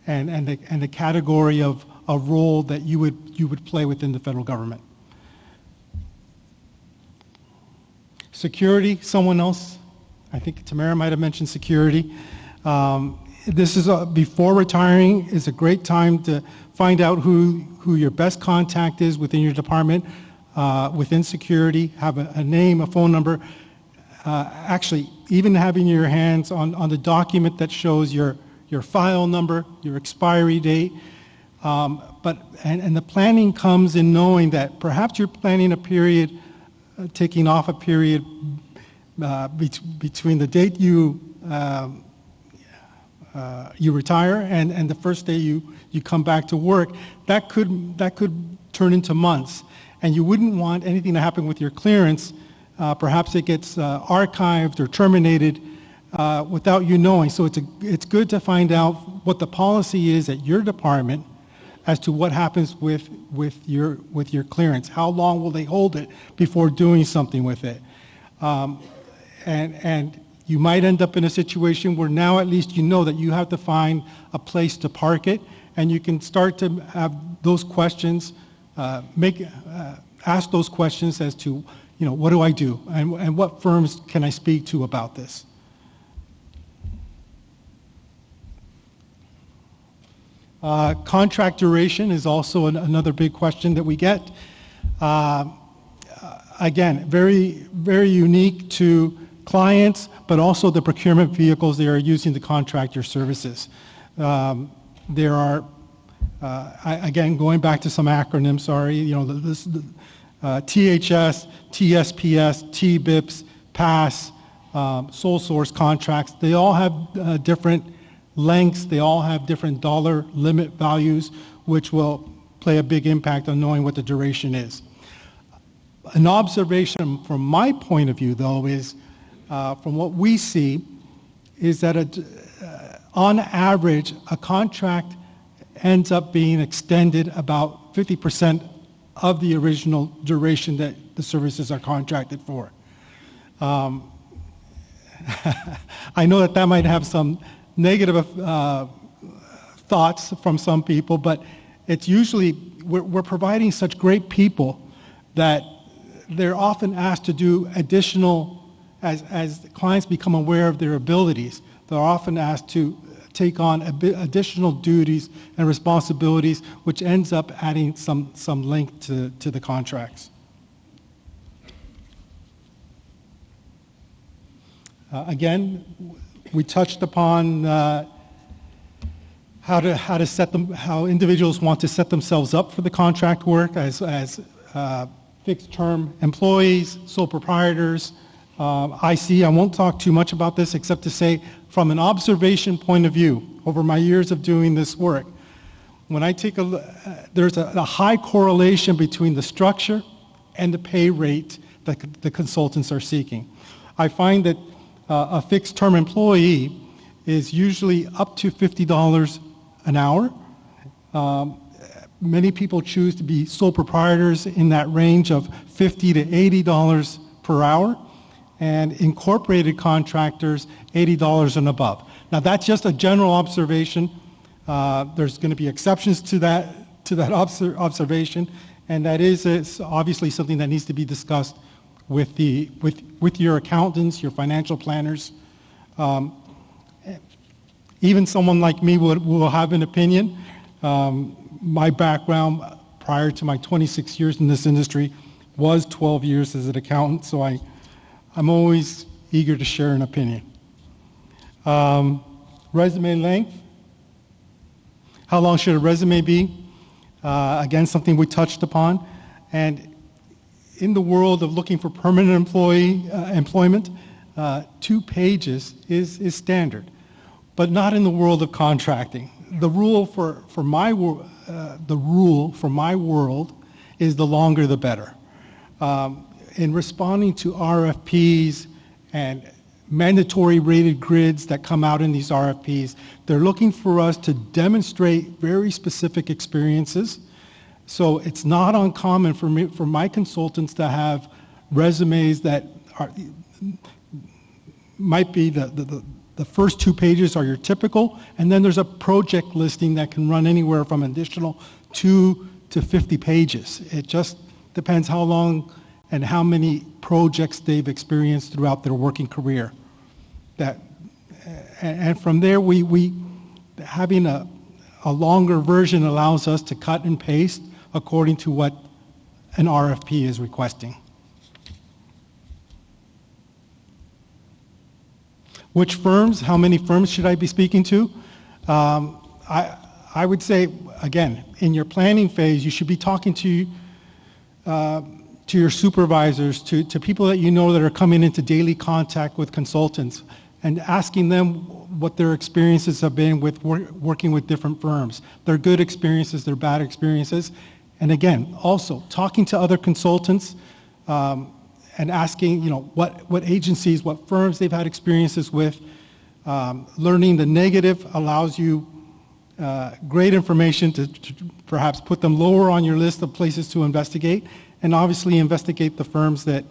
and the category of a role that you would play within the federal government. Security, someone else, I think Tamara might have mentioned security. This is before retiring is a great time to find out who your best contact is within your department, within security, have a name, a phone number. Actually, even having your hands on the document that shows your file number, your expiry date. And the planning comes in knowing that perhaps you're planning a period, taking off a period between the date you retire and the first day you come back to work. That could turn into months, and you wouldn't want anything to happen with your clearance. Perhaps it gets archived or terminated without you knowing. So it's good to find out what the policy is at your department as to what happens with your clearance. How long will they hold it before doing something with it? And you might end up in a situation where now at least you know that you have to find a place to park it, and you can start to have those questions, ask those questions as to, what do I do, and what firms can I speak to about this? Contract duration is also another big question that we get. Again, very, very unique to clients, but also the procurement vehicles they are using to contract your services. There are, again, going back to some acronyms, sorry, THS, TSPS, TBIPs, PASS, sole source contracts, they all have different lengths, they all have different dollar limit values, which will play a big impact on knowing what the duration is. An observation from my point of view, though, is from what we see, is that on average, a contract ends up being extended about 50% of the original duration that the services are contracted for. I know that might have some negative thoughts from some people, but it's usually, we're providing such great people that they're often asked to do additional, as clients become aware of their abilities, they're often asked to take on additional duties and responsibilities, which ends up adding some length to the contracts. Again, we touched upon how individuals want to set themselves up for the contract work as fixed-term employees, sole proprietors. I won't talk too much about this except to say, from an observation point of view, over my years of doing this work, when I take a look, there's a high correlation between the structure and the pay rate that the consultants are seeking. I find that a fixed-term employee is usually up to $50 an hour. Many people choose to be sole proprietors in that range of $50 to $80 per hour, and incorporated contractors, $80 and above. Now that's just a general observation. There's going to be exceptions to that observation, and that is obviously something that needs to be discussed with your accountants, your financial planners. Even someone like me will have an opinion. My background prior to my 26 years in this industry was 12 years as an accountant, so I'm always eager to share an opinion. Resume length. How long should a resume be? Again, something we touched upon. And in the world of looking for permanent employment, 2 pages is standard, but not in the world of contracting. The rule for my world is the longer the better. In responding to RFPs and mandatory rated grids that come out in these RFPs, they're looking for us to demonstrate very specific experiences. So it's not uncommon for my consultants to have resumes that might be the first 2 pages are your typical, and then there's a project listing that can run anywhere from additional 2 to 50 pages. It just depends how long and how many projects they've experienced throughout their working career. And from there, we having a longer version allows us to cut and paste according to what an RFP is requesting. Which firms? How many firms should I be speaking to? I would say, again, in your planning phase, you should be talking to your supervisors, to people that you know that are coming into daily contact with consultants, and asking them what their experiences have been with working with different firms. Their good experiences, their bad experiences. And again, also talking to other consultants and asking, what agencies, what firms they've had experiences with. Learning the negative allows you great information to perhaps put them lower on your list of places to investigate, and obviously investigate the firms that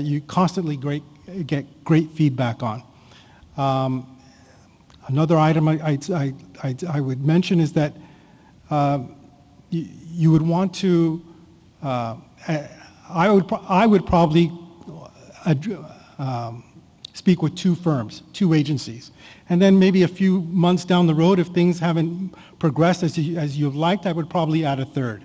you constantly get great feedback on. Another item I would mention is that you would want to, I would probably speak with 2 firms, 2 agencies. And then maybe a few months down the road, if things haven't progressed as you've liked, I would probably add a 3rd.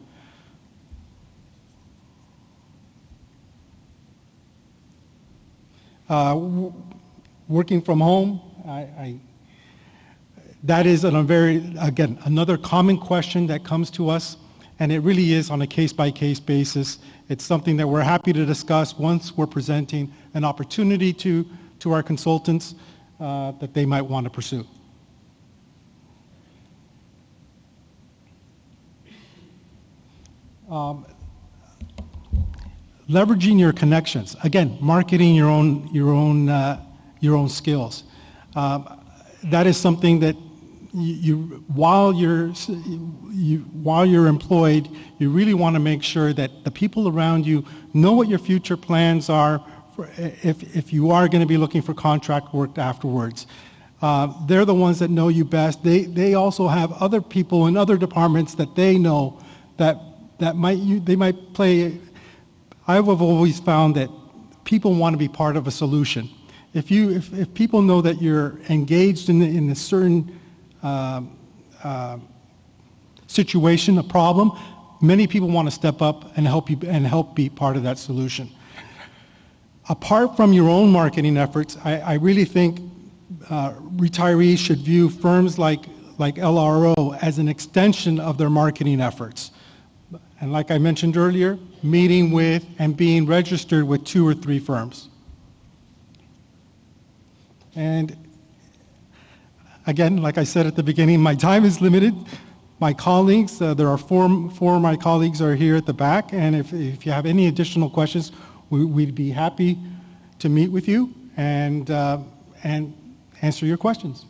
Working from home, that is another common question that comes to us, and it really is on a case-by-case basis. It's something that we're happy to discuss once we're presenting an opportunity to our consultants that they might want to pursue. Leveraging your connections. Again, marketing your own skills. That is something that while you're employed, you really want to make sure that the people around you know what your future plans are if you are going to be looking for contract work afterwards. They're the ones that know you best. They also have other people in other departments that they know that they might play. I've always found that people want to be part of a solution. If people know that you're engaged in a certain situation, a problem, many people want to step up and help you and help be part of that solution. Apart from your own marketing efforts, I really think retirees should view firms like LRO as an extension of their marketing efforts. And like I mentioned earlier, meeting with and being registered with 2 or 3 firms. And again, like I said at the beginning, my time is limited. My colleagues, there are four of my colleagues are here at the back, and if you have any additional questions, we'd be happy to meet with you and answer your questions.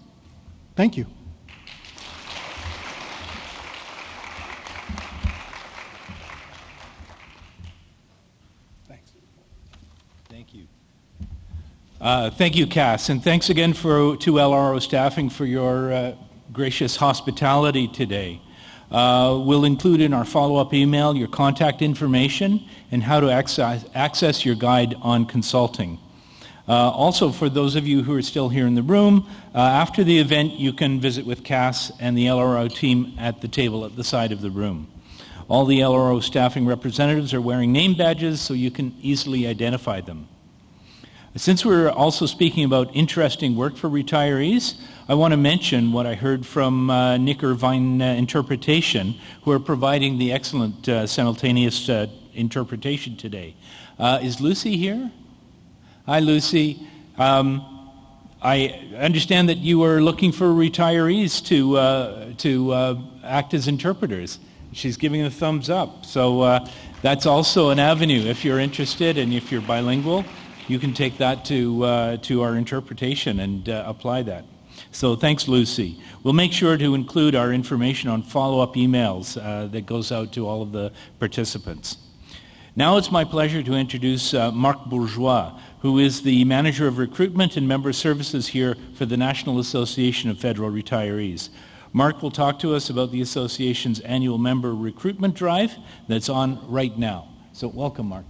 Thank you. Thanks. Thank you. Thank you, Cass, and thanks again to LRO Staffing for your gracious hospitality today. We'll include in our follow-up email your contact information and how to access your guide on consulting. Also, for those of you who are still here in the room, after the event you can visit with Cass and the LRO team at the table at the side of the room. All the LRO staffing representatives are wearing name badges so you can easily identify them. Since we're also speaking about interesting work for retirees, I want to mention what I heard from Nick Irvine Interpretation, who are providing the excellent simultaneous interpretation today. Is Lucy here? Hi, Lucy. I understand that you are looking for retirees to act as interpreters. She's giving a thumbs up. So that's also an avenue. If you're interested and if you're bilingual, you can take that to our interpretation and apply that. So thanks, Lucy. We'll make sure to include our information on follow-up emails that goes out to all of the participants. Now it's my pleasure to introduce Marc Bourgeois, who is the Manager of Recruitment and Member Services here for the National Association of Federal Retirees. Marc will talk to us about the association's annual member recruitment drive that's on right now. So welcome, Marc.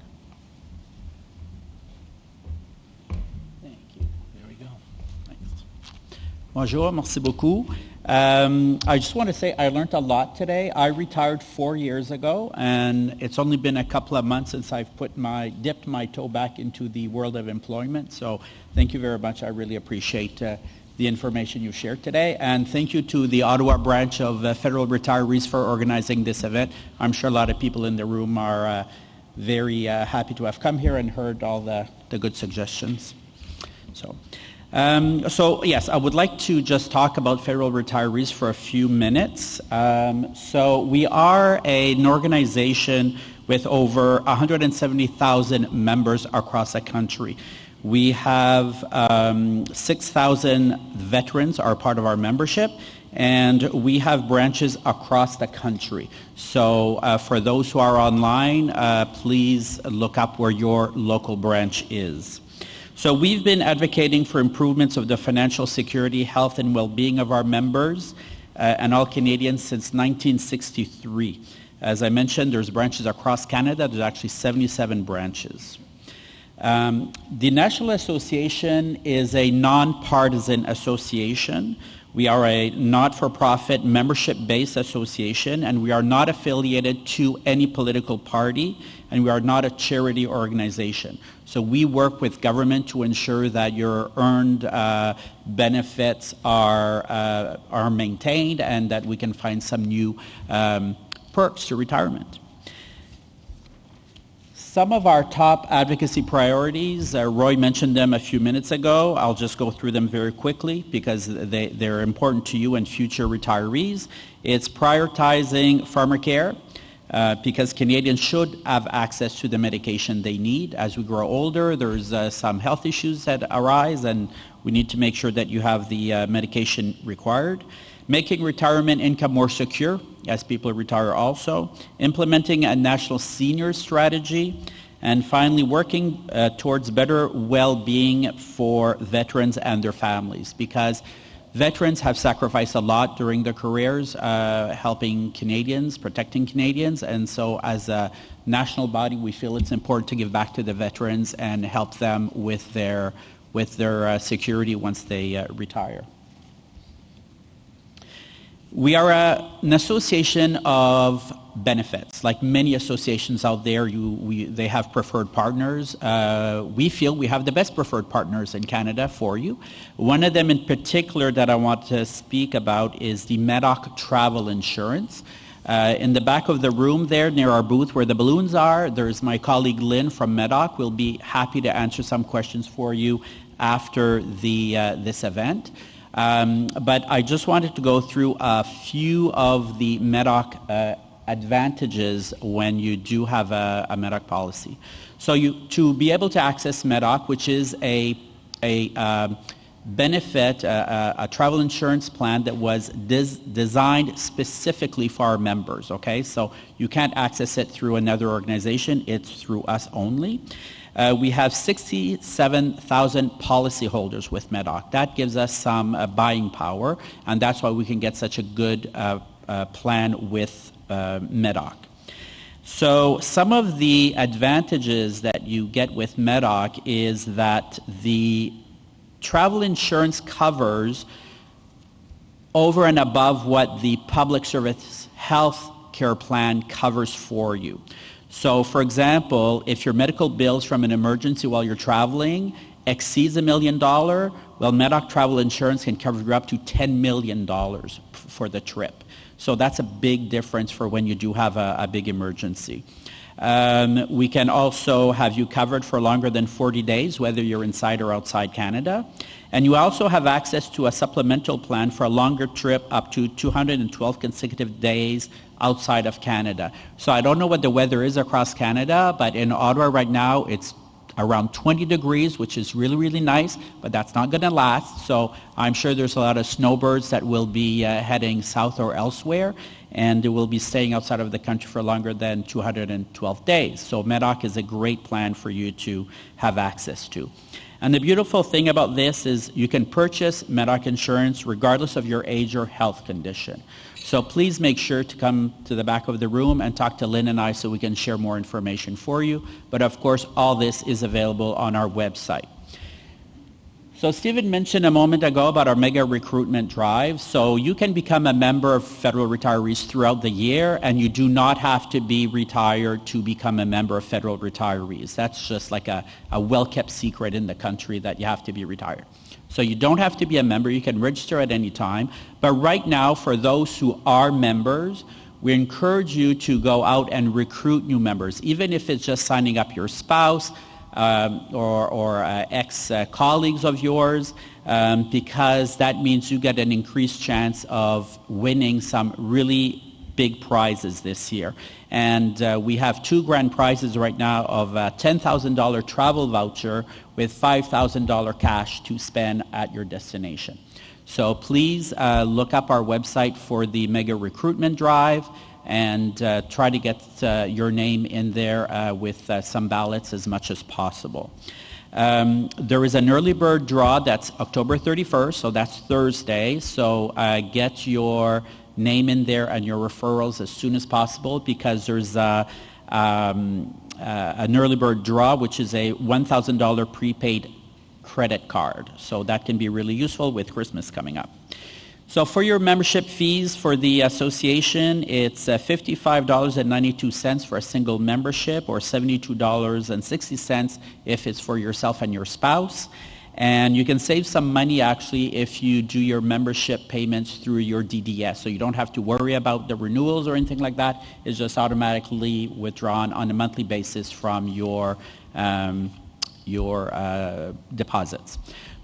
Bonjour, merci beaucoup. I just want to say I learned a lot today. I retired 4 years ago, and it's only been a couple of months since I've dipped my toe back into the world of employment. So thank you very much. I really appreciate the information you shared today. And thank you to the Ottawa Branch of Federal Retirees for organizing this event. I'm sure a lot of people in the room are very happy to have come here and heard all the good suggestions. So yes, I would like to just talk about federal retirees for a few minutes. So we are an organization with over 170,000 members across the country. We have 6,000 veterans are part of our membership, and we have branches across the country. So for those who are online, please look up where your local branch is. So we've been advocating for improvements of the financial security, health, and well-being of our members and all Canadians since 1963. As I mentioned, there's branches across Canada. There's actually 77 branches. The National Association is a nonpartisan association. We are a not-for-profit membership-based association, and we are not affiliated to any political party, and we are not a charity organization. So we work with government to ensure that your earned benefits are maintained and that we can find some new perks to retirement. Some of our top advocacy priorities, Roy mentioned them a few minutes ago. I'll just go through them very quickly because they're important to you and future retirees. It's prioritizing pharmacare because Canadians should have access to the medication they need. As we grow older, there's some health issues that arise, and we need to make sure that you have the medication required. Making retirement income more secure as people retire also. Implementing a national senior strategy And finally, working towards better well-being for veterans and their families, because veterans have sacrificed a lot during their careers, helping Canadians, protecting Canadians, and so as a national body, we feel it's important to give back to the veterans and help them with their security once they retire. We are an association of benefits. Like many associations out there, they have preferred partners. We feel we have the best preferred partners in Canada for you. One of them in particular that I want to speak about is the MEDOC Travel Insurance. In the back of the room there, near our booth where the balloons are, there's my colleague Lynn from MEDOC. We'll be happy to answer some questions for you after this event. But I just wanted to go through a few of the MEDOC advantages when you do have a MEDOC policy. So to be able to access MEDOC, which is a benefit, a travel insurance plan that was designed specifically for our members, okay? So you can't access it through another organization, it's through us only. We have 67,000 policyholders with MEDOC. That gives us some buying power, and that's why we can get such a good plan with MEDOC. So some of the advantages that you get with MEDOC is that the travel insurance covers over and above what the public service health care plan covers for you. So, for example, if your medical bills from an emergency while you're traveling exceeds $1 million, well, MEDOC travel insurance can cover you up to $10 million for the trip. So that's a big difference for when you do have a big emergency. We can also have you covered for longer than 40 days, whether you're inside or outside Canada. And you also have access to a supplemental plan for a longer trip up to 212 consecutive days outside of Canada. So I don't know what the weather is across Canada, but in Ottawa right now it's around 20 degrees, which is really, really nice, but that's not going to last. So I'm sure there's a lot of snowbirds that will be heading south or elsewhere, and they will be staying outside of the country for longer than 212 days. So MEDOC is a great plan for you to have access to. And the beautiful thing about this is you can purchase MEDOC insurance regardless of your age or health condition. So please make sure to come to the back of the room and talk to Lynn and I so we can share more information for you. But of course, all this is available on our website. So Stephen mentioned a moment ago about our mega recruitment drive. So you can become a member of federal retirees throughout the year, and you do not have to be retired to become a member of federal retirees. That's just like a well-kept secret in the country that you have to be retired. So you don't have to be a member. You can register at any time. But right now, for those who are members, we encourage you to go out and recruit new members, even if it's just signing up your spouse or ex-colleagues of yours, because that means you get an increased chance of winning some really big prizes this year. And we have 2 grand prizes right now of a $10,000 travel voucher with $5,000 cash to spend at your destination. So please look up our website for the mega recruitment drive and try to get your name in there with some ballots as much as possible. There is an early bird draw that's October 31st, so that's Thursday. So get your name in there and your referrals as soon as possible, because there's an early bird draw, which is a $1,000 prepaid credit card. So that can be really useful with Christmas coming up. So for your membership fees for the association, it's $55.92 for a single membership, or $72.60 if it's for yourself and your spouse. And you can save some money actually if you do your membership payments through your DDS. So you don't have to worry about the renewals or anything like that. It's just automatically withdrawn on a monthly basis from your deposits.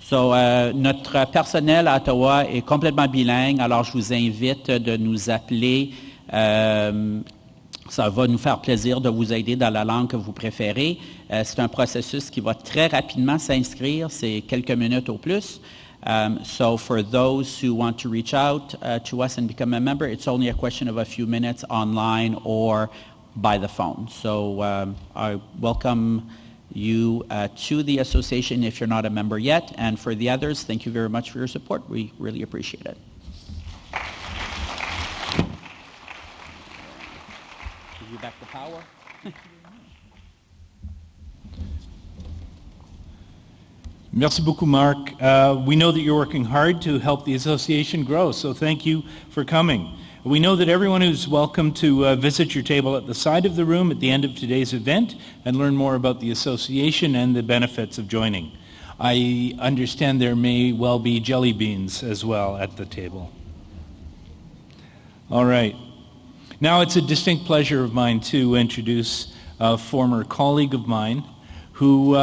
So, notre personnel à Ottawa est complètement bilingue, alors je vous invite de nous appeler. Ça va nous faire plaisir de vous aider dans la langue que vous préférez. C'est un processus qui va très rapidement s'inscrire, c'est quelques minutes au plus. So for those who want to reach out to us and become a member, it's only a question of a few minutes online or by the phone. So I welcome you to the association if you're not a member yet, and for the others, thank you very much for your support. We really appreciate it. Give you back the power. Merci beaucoup, Marc. We know that you're working hard to help the association grow, so thank you for coming. We know that everyone is welcome to visit your table at the side of the room at the end of today's event and learn more about the association and the benefits of joining. I understand there may well be jelly beans as well at the table. All right. Now it's a distinct pleasure of mine to introduce a former colleague of mine who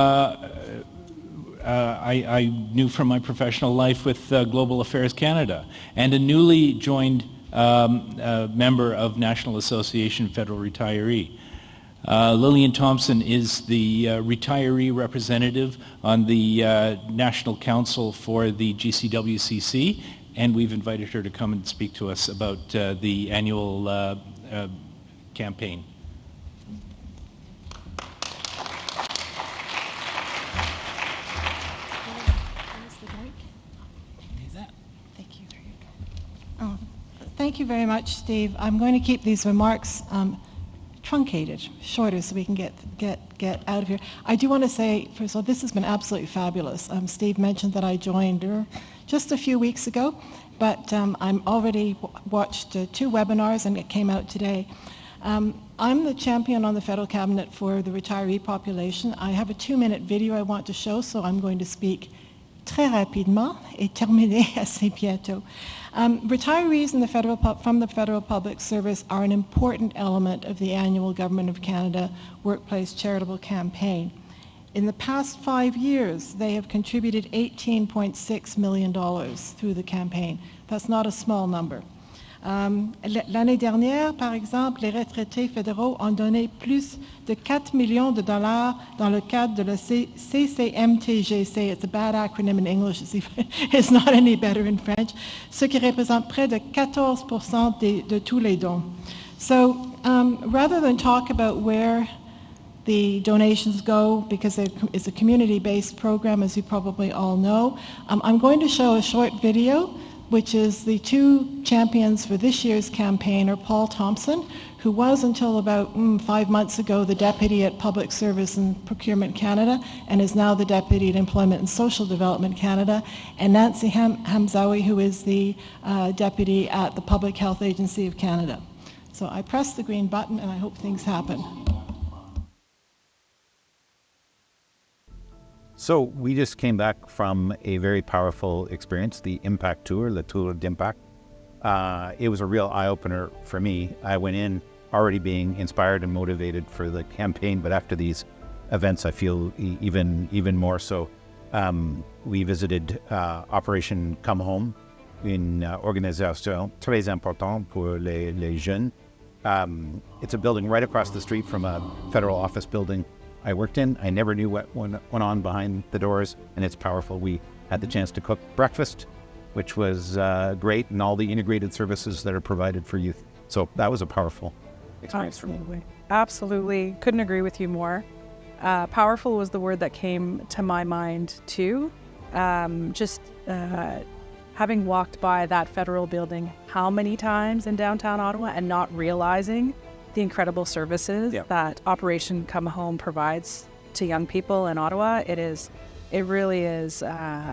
I knew from my professional life with Global Affairs Canada, and a newly joined member of National Association Federal Retiree. Lillian Thompson is the retiree representative on the National Council for the GCWCC, and we've invited her to come and speak to us about the annual campaign. Thank you very much, Steve. I'm going to keep these remarks truncated, shorter, so we can get out of here. I do want to say, first of all, this has been absolutely fabulous. Steve mentioned that I joined just a few weeks ago, but I'm already watched 2 webinars, and it came out today. I'm the champion on the federal cabinet for the retiree population. I have a 2-minute video I want to show, so I'm going to speak très rapidement et terminer assez bientôt. Retirees in from the Federal Public Service are an important element of the annual Government of Canada Workplace Charitable Campaign. In the past 5 years, they have contributed $18.6 million through the campaign. That's not a small number. L'année dernière, par exemple, les retraités fédéraux ont donné plus de 4 millions de dollars dans le cadre de la CCMTGC. It's a bad acronym in English. It's not any better in French. Ce qui représente près de 14% de tous les dons. So rather than talk about where the donations go, because it's a community-based program, as you probably all know, I'm going to show a short video, which is the 2 champions for this year's campaign are Paul Thompson, who was until about 5 months ago the Deputy at Public Service and Procurement Canada, and is now the Deputy at Employment and Social Development Canada, and Nancy Hamzawi, who is the Deputy at the Public Health Agency of Canada. So I press the green button, and I hope things happen. So we just came back from a very powerful experience, the Impact Tour, Le Tour d'Impact. It was a real eye-opener for me. I went in already being inspired and motivated for the campaign, but after these events, I feel even more so. We visited Operation Come Home, une organisation très importante pour les jeunes. It's a building right across the street from a federal office building I worked in. I never knew what went on behind the doors, and it's powerful. We had the chance to cook breakfast, which was great, and all the integrated services that are provided for youth. So that was a powerful experience for me. Absolutely. Couldn't agree with you more. Powerful was the word that came to my mind too. Having walked by that federal building how many times in downtown Ottawa and not realizing the incredible services that Operation Come Home provides to young people in Ottawa. It really is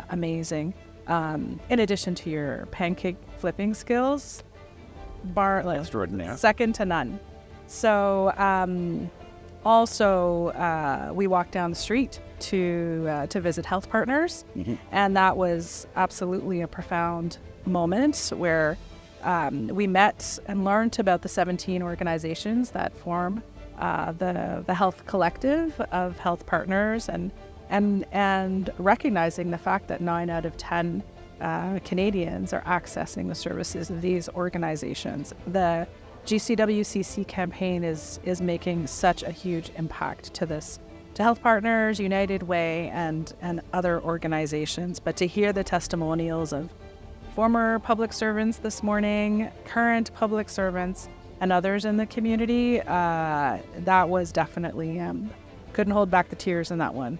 amazing. In addition to your pancake flipping skills, extraordinary, second to none. So also we walked down the street to visit Health Partners, and that was absolutely a profound moment where we met and learned about the 17 organizations that form the health collective of Health Partners, and recognizing the fact that 9 out of 10 Canadians are accessing the services of these organizations. The GCWCC campaign is making such a huge impact to Health Partners, United Way, and other organizations. But to hear the testimonials of former public servants this morning, current public servants, and others in the community, that was definitely, couldn't hold back the tears in that one.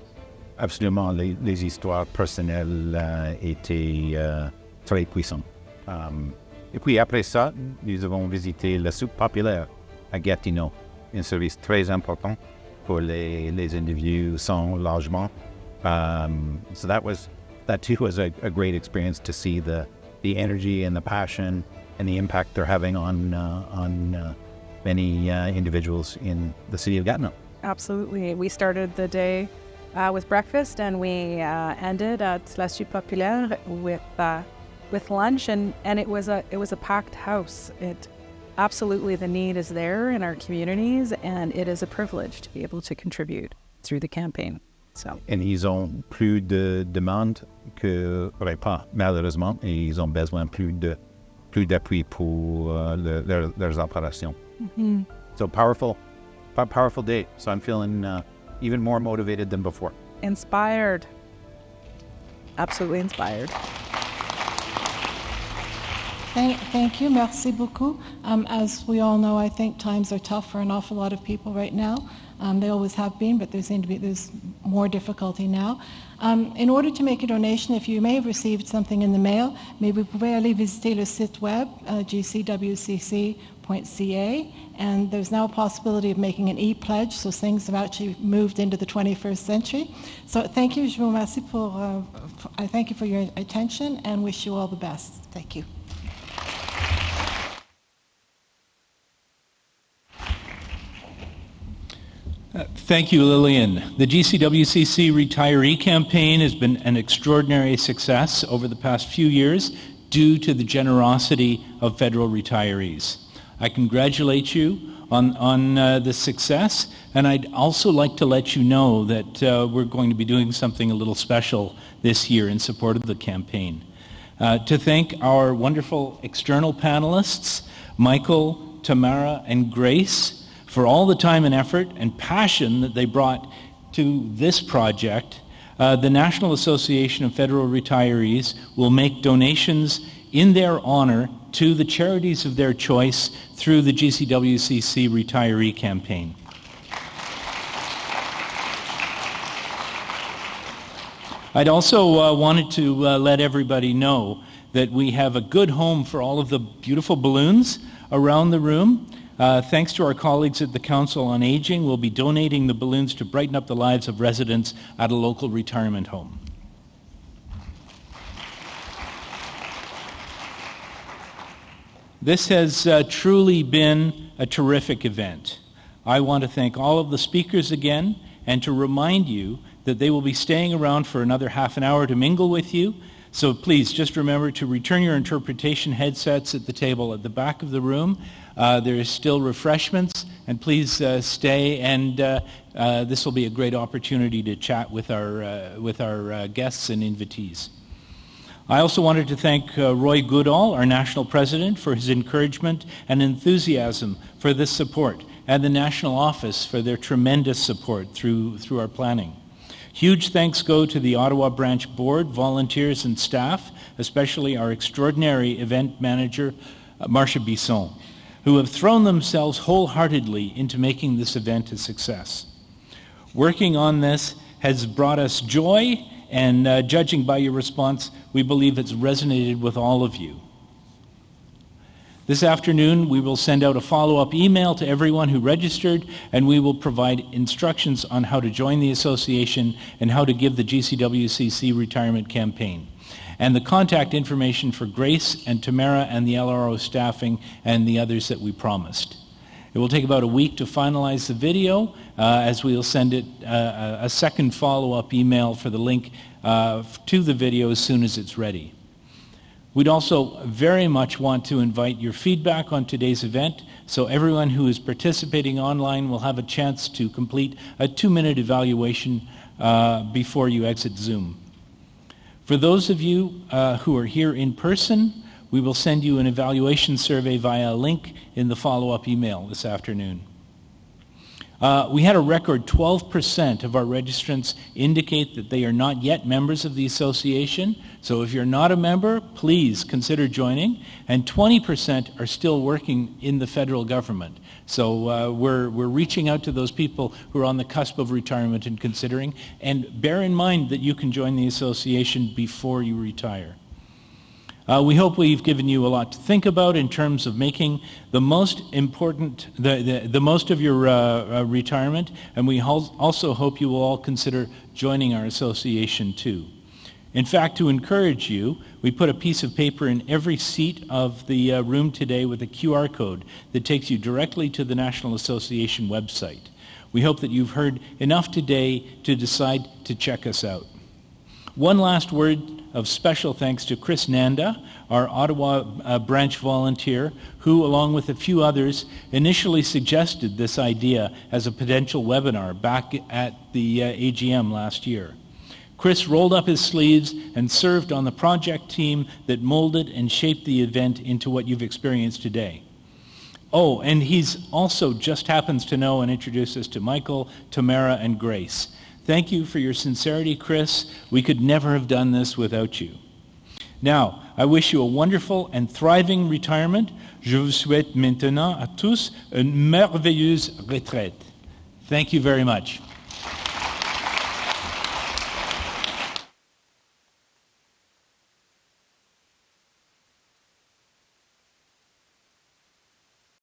Absolument, les histoires personnelles étaient très puissantes. Et puis après ça, nous avons visité la soupe populaire à Gatineau, un service très important pour les individus sans logement. So that too was a great experience to see the energy and the passion and the impact they're having on many individuals in the city of Gatineau. Absolutely. We started the day with breakfast, and we ended at La Soupe Populaire with lunch, and it was a packed house. Absolutely, the need is there in our communities, and it is a privilege to be able to contribute through the campaign. So. Et ils ont plus de demandes que repas, malheureusement, et ils ont besoin plus d'appui pour leurs opérations. Mm-hmm. So powerful day. So I'm feeling even more motivated than before. Inspired. Absolutely inspired. Thank you. Merci beaucoup. As we all know, I think times are tough for an awful lot of people right now. They always have been, but there's more difficulty now. In order to make a donation, if you may have received something in the mail, maybe vous pouvez aller visiter le site web, gcwcc.ca, and there's now a possibility of making an e-pledge, so things have actually moved into the 21st century. So thank you, je vous remercie I thank you for your attention and wish you all the best. Thank you. Thank you, Lillian. The GCWCC retiree campaign has been an extraordinary success over the past few years due to the generosity of federal retirees. I congratulate you on the success, and I'd also like to let you know that we're going to be doing something a little special this year in support of the campaign. To thank our wonderful external panelists, Michael, Tamara, and Grace, for all the time and effort and passion that they brought to this project, the National Association of Federal Retirees will make donations in their honor to the charities of their choice through the GCWCC retiree campaign. I'd also wanted to let everybody know that we have a good home for all of the beautiful balloons around the room. Thanks to our colleagues at the Council on Aging, we'll be donating the balloons to brighten up the lives of residents at a local retirement home. This has truly been a terrific event. I want to thank all of the speakers again and to remind you that they will be staying around for another half an hour to mingle with you. So please just remember to return your interpretation headsets at the table at the back of the room. There is still refreshments, and please stay, and this will be a great opportunity to chat with our guests and invitees. I also wanted to thank Roy Goodall, our national president, for his encouragement and enthusiasm for this support, and the national office for their tremendous support through our planning. Huge thanks go to the Ottawa Branch board, volunteers, and staff, especially our extraordinary event manager, Marcia Bisson, who have thrown themselves wholeheartedly into making this event a success. Working on this has brought us joy, and judging by your response, we believe it's resonated with all of you. This afternoon, we will send out a follow-up email to everyone who registered, and we will provide instructions on how to join the association and how to give the GCWCC retirement campaign, and the contact information for Grace and Tamara and the LRO staffing and the others that we promised. It will take about a week to finalize the video, as we will send it a second follow-up email for the link to the video as soon as it's ready. We'd also very much want to invite your feedback on today's event, so everyone who is participating online will have a chance to complete a 2-minute evaluation before you exit Zoom. For those of you who are here in person, we will send you an evaluation survey via a link in the follow-up email this afternoon. We had a record 12% of our registrants indicate that they are not yet members of the association. So if you're not a member, please consider joining. And 20% are still working in the federal government. So we're reaching out to those people who are on the cusp of retirement and considering. And bear in mind that you can join the association before you retire. We hope we've given you a lot to think about in terms of making the most important, the most of your retirement, and we also hope you will all consider joining our association too. In fact, to encourage you, we put a piece of paper in every seat of the room today with a QR code that takes you directly to the National Association website. We hope that you've heard enough today to decide to check us out. One last word of special thanks to Chris Nanda, our Ottawa Branch volunteer, who, along with a few others, initially suggested this idea as a potential webinar back at the AGM last year. Chris rolled up his sleeves and served on the project team that molded and shaped the event into what you've experienced today. Oh, and he's also just happens to know and introduce us to Michael, Tamara, and Grace. Thank you for your sincerity, Chris. We could never have done this without you. Now, I wish you a wonderful and thriving retirement. Je vous souhaite maintenant à tous une merveilleuse retraite. Thank you very much.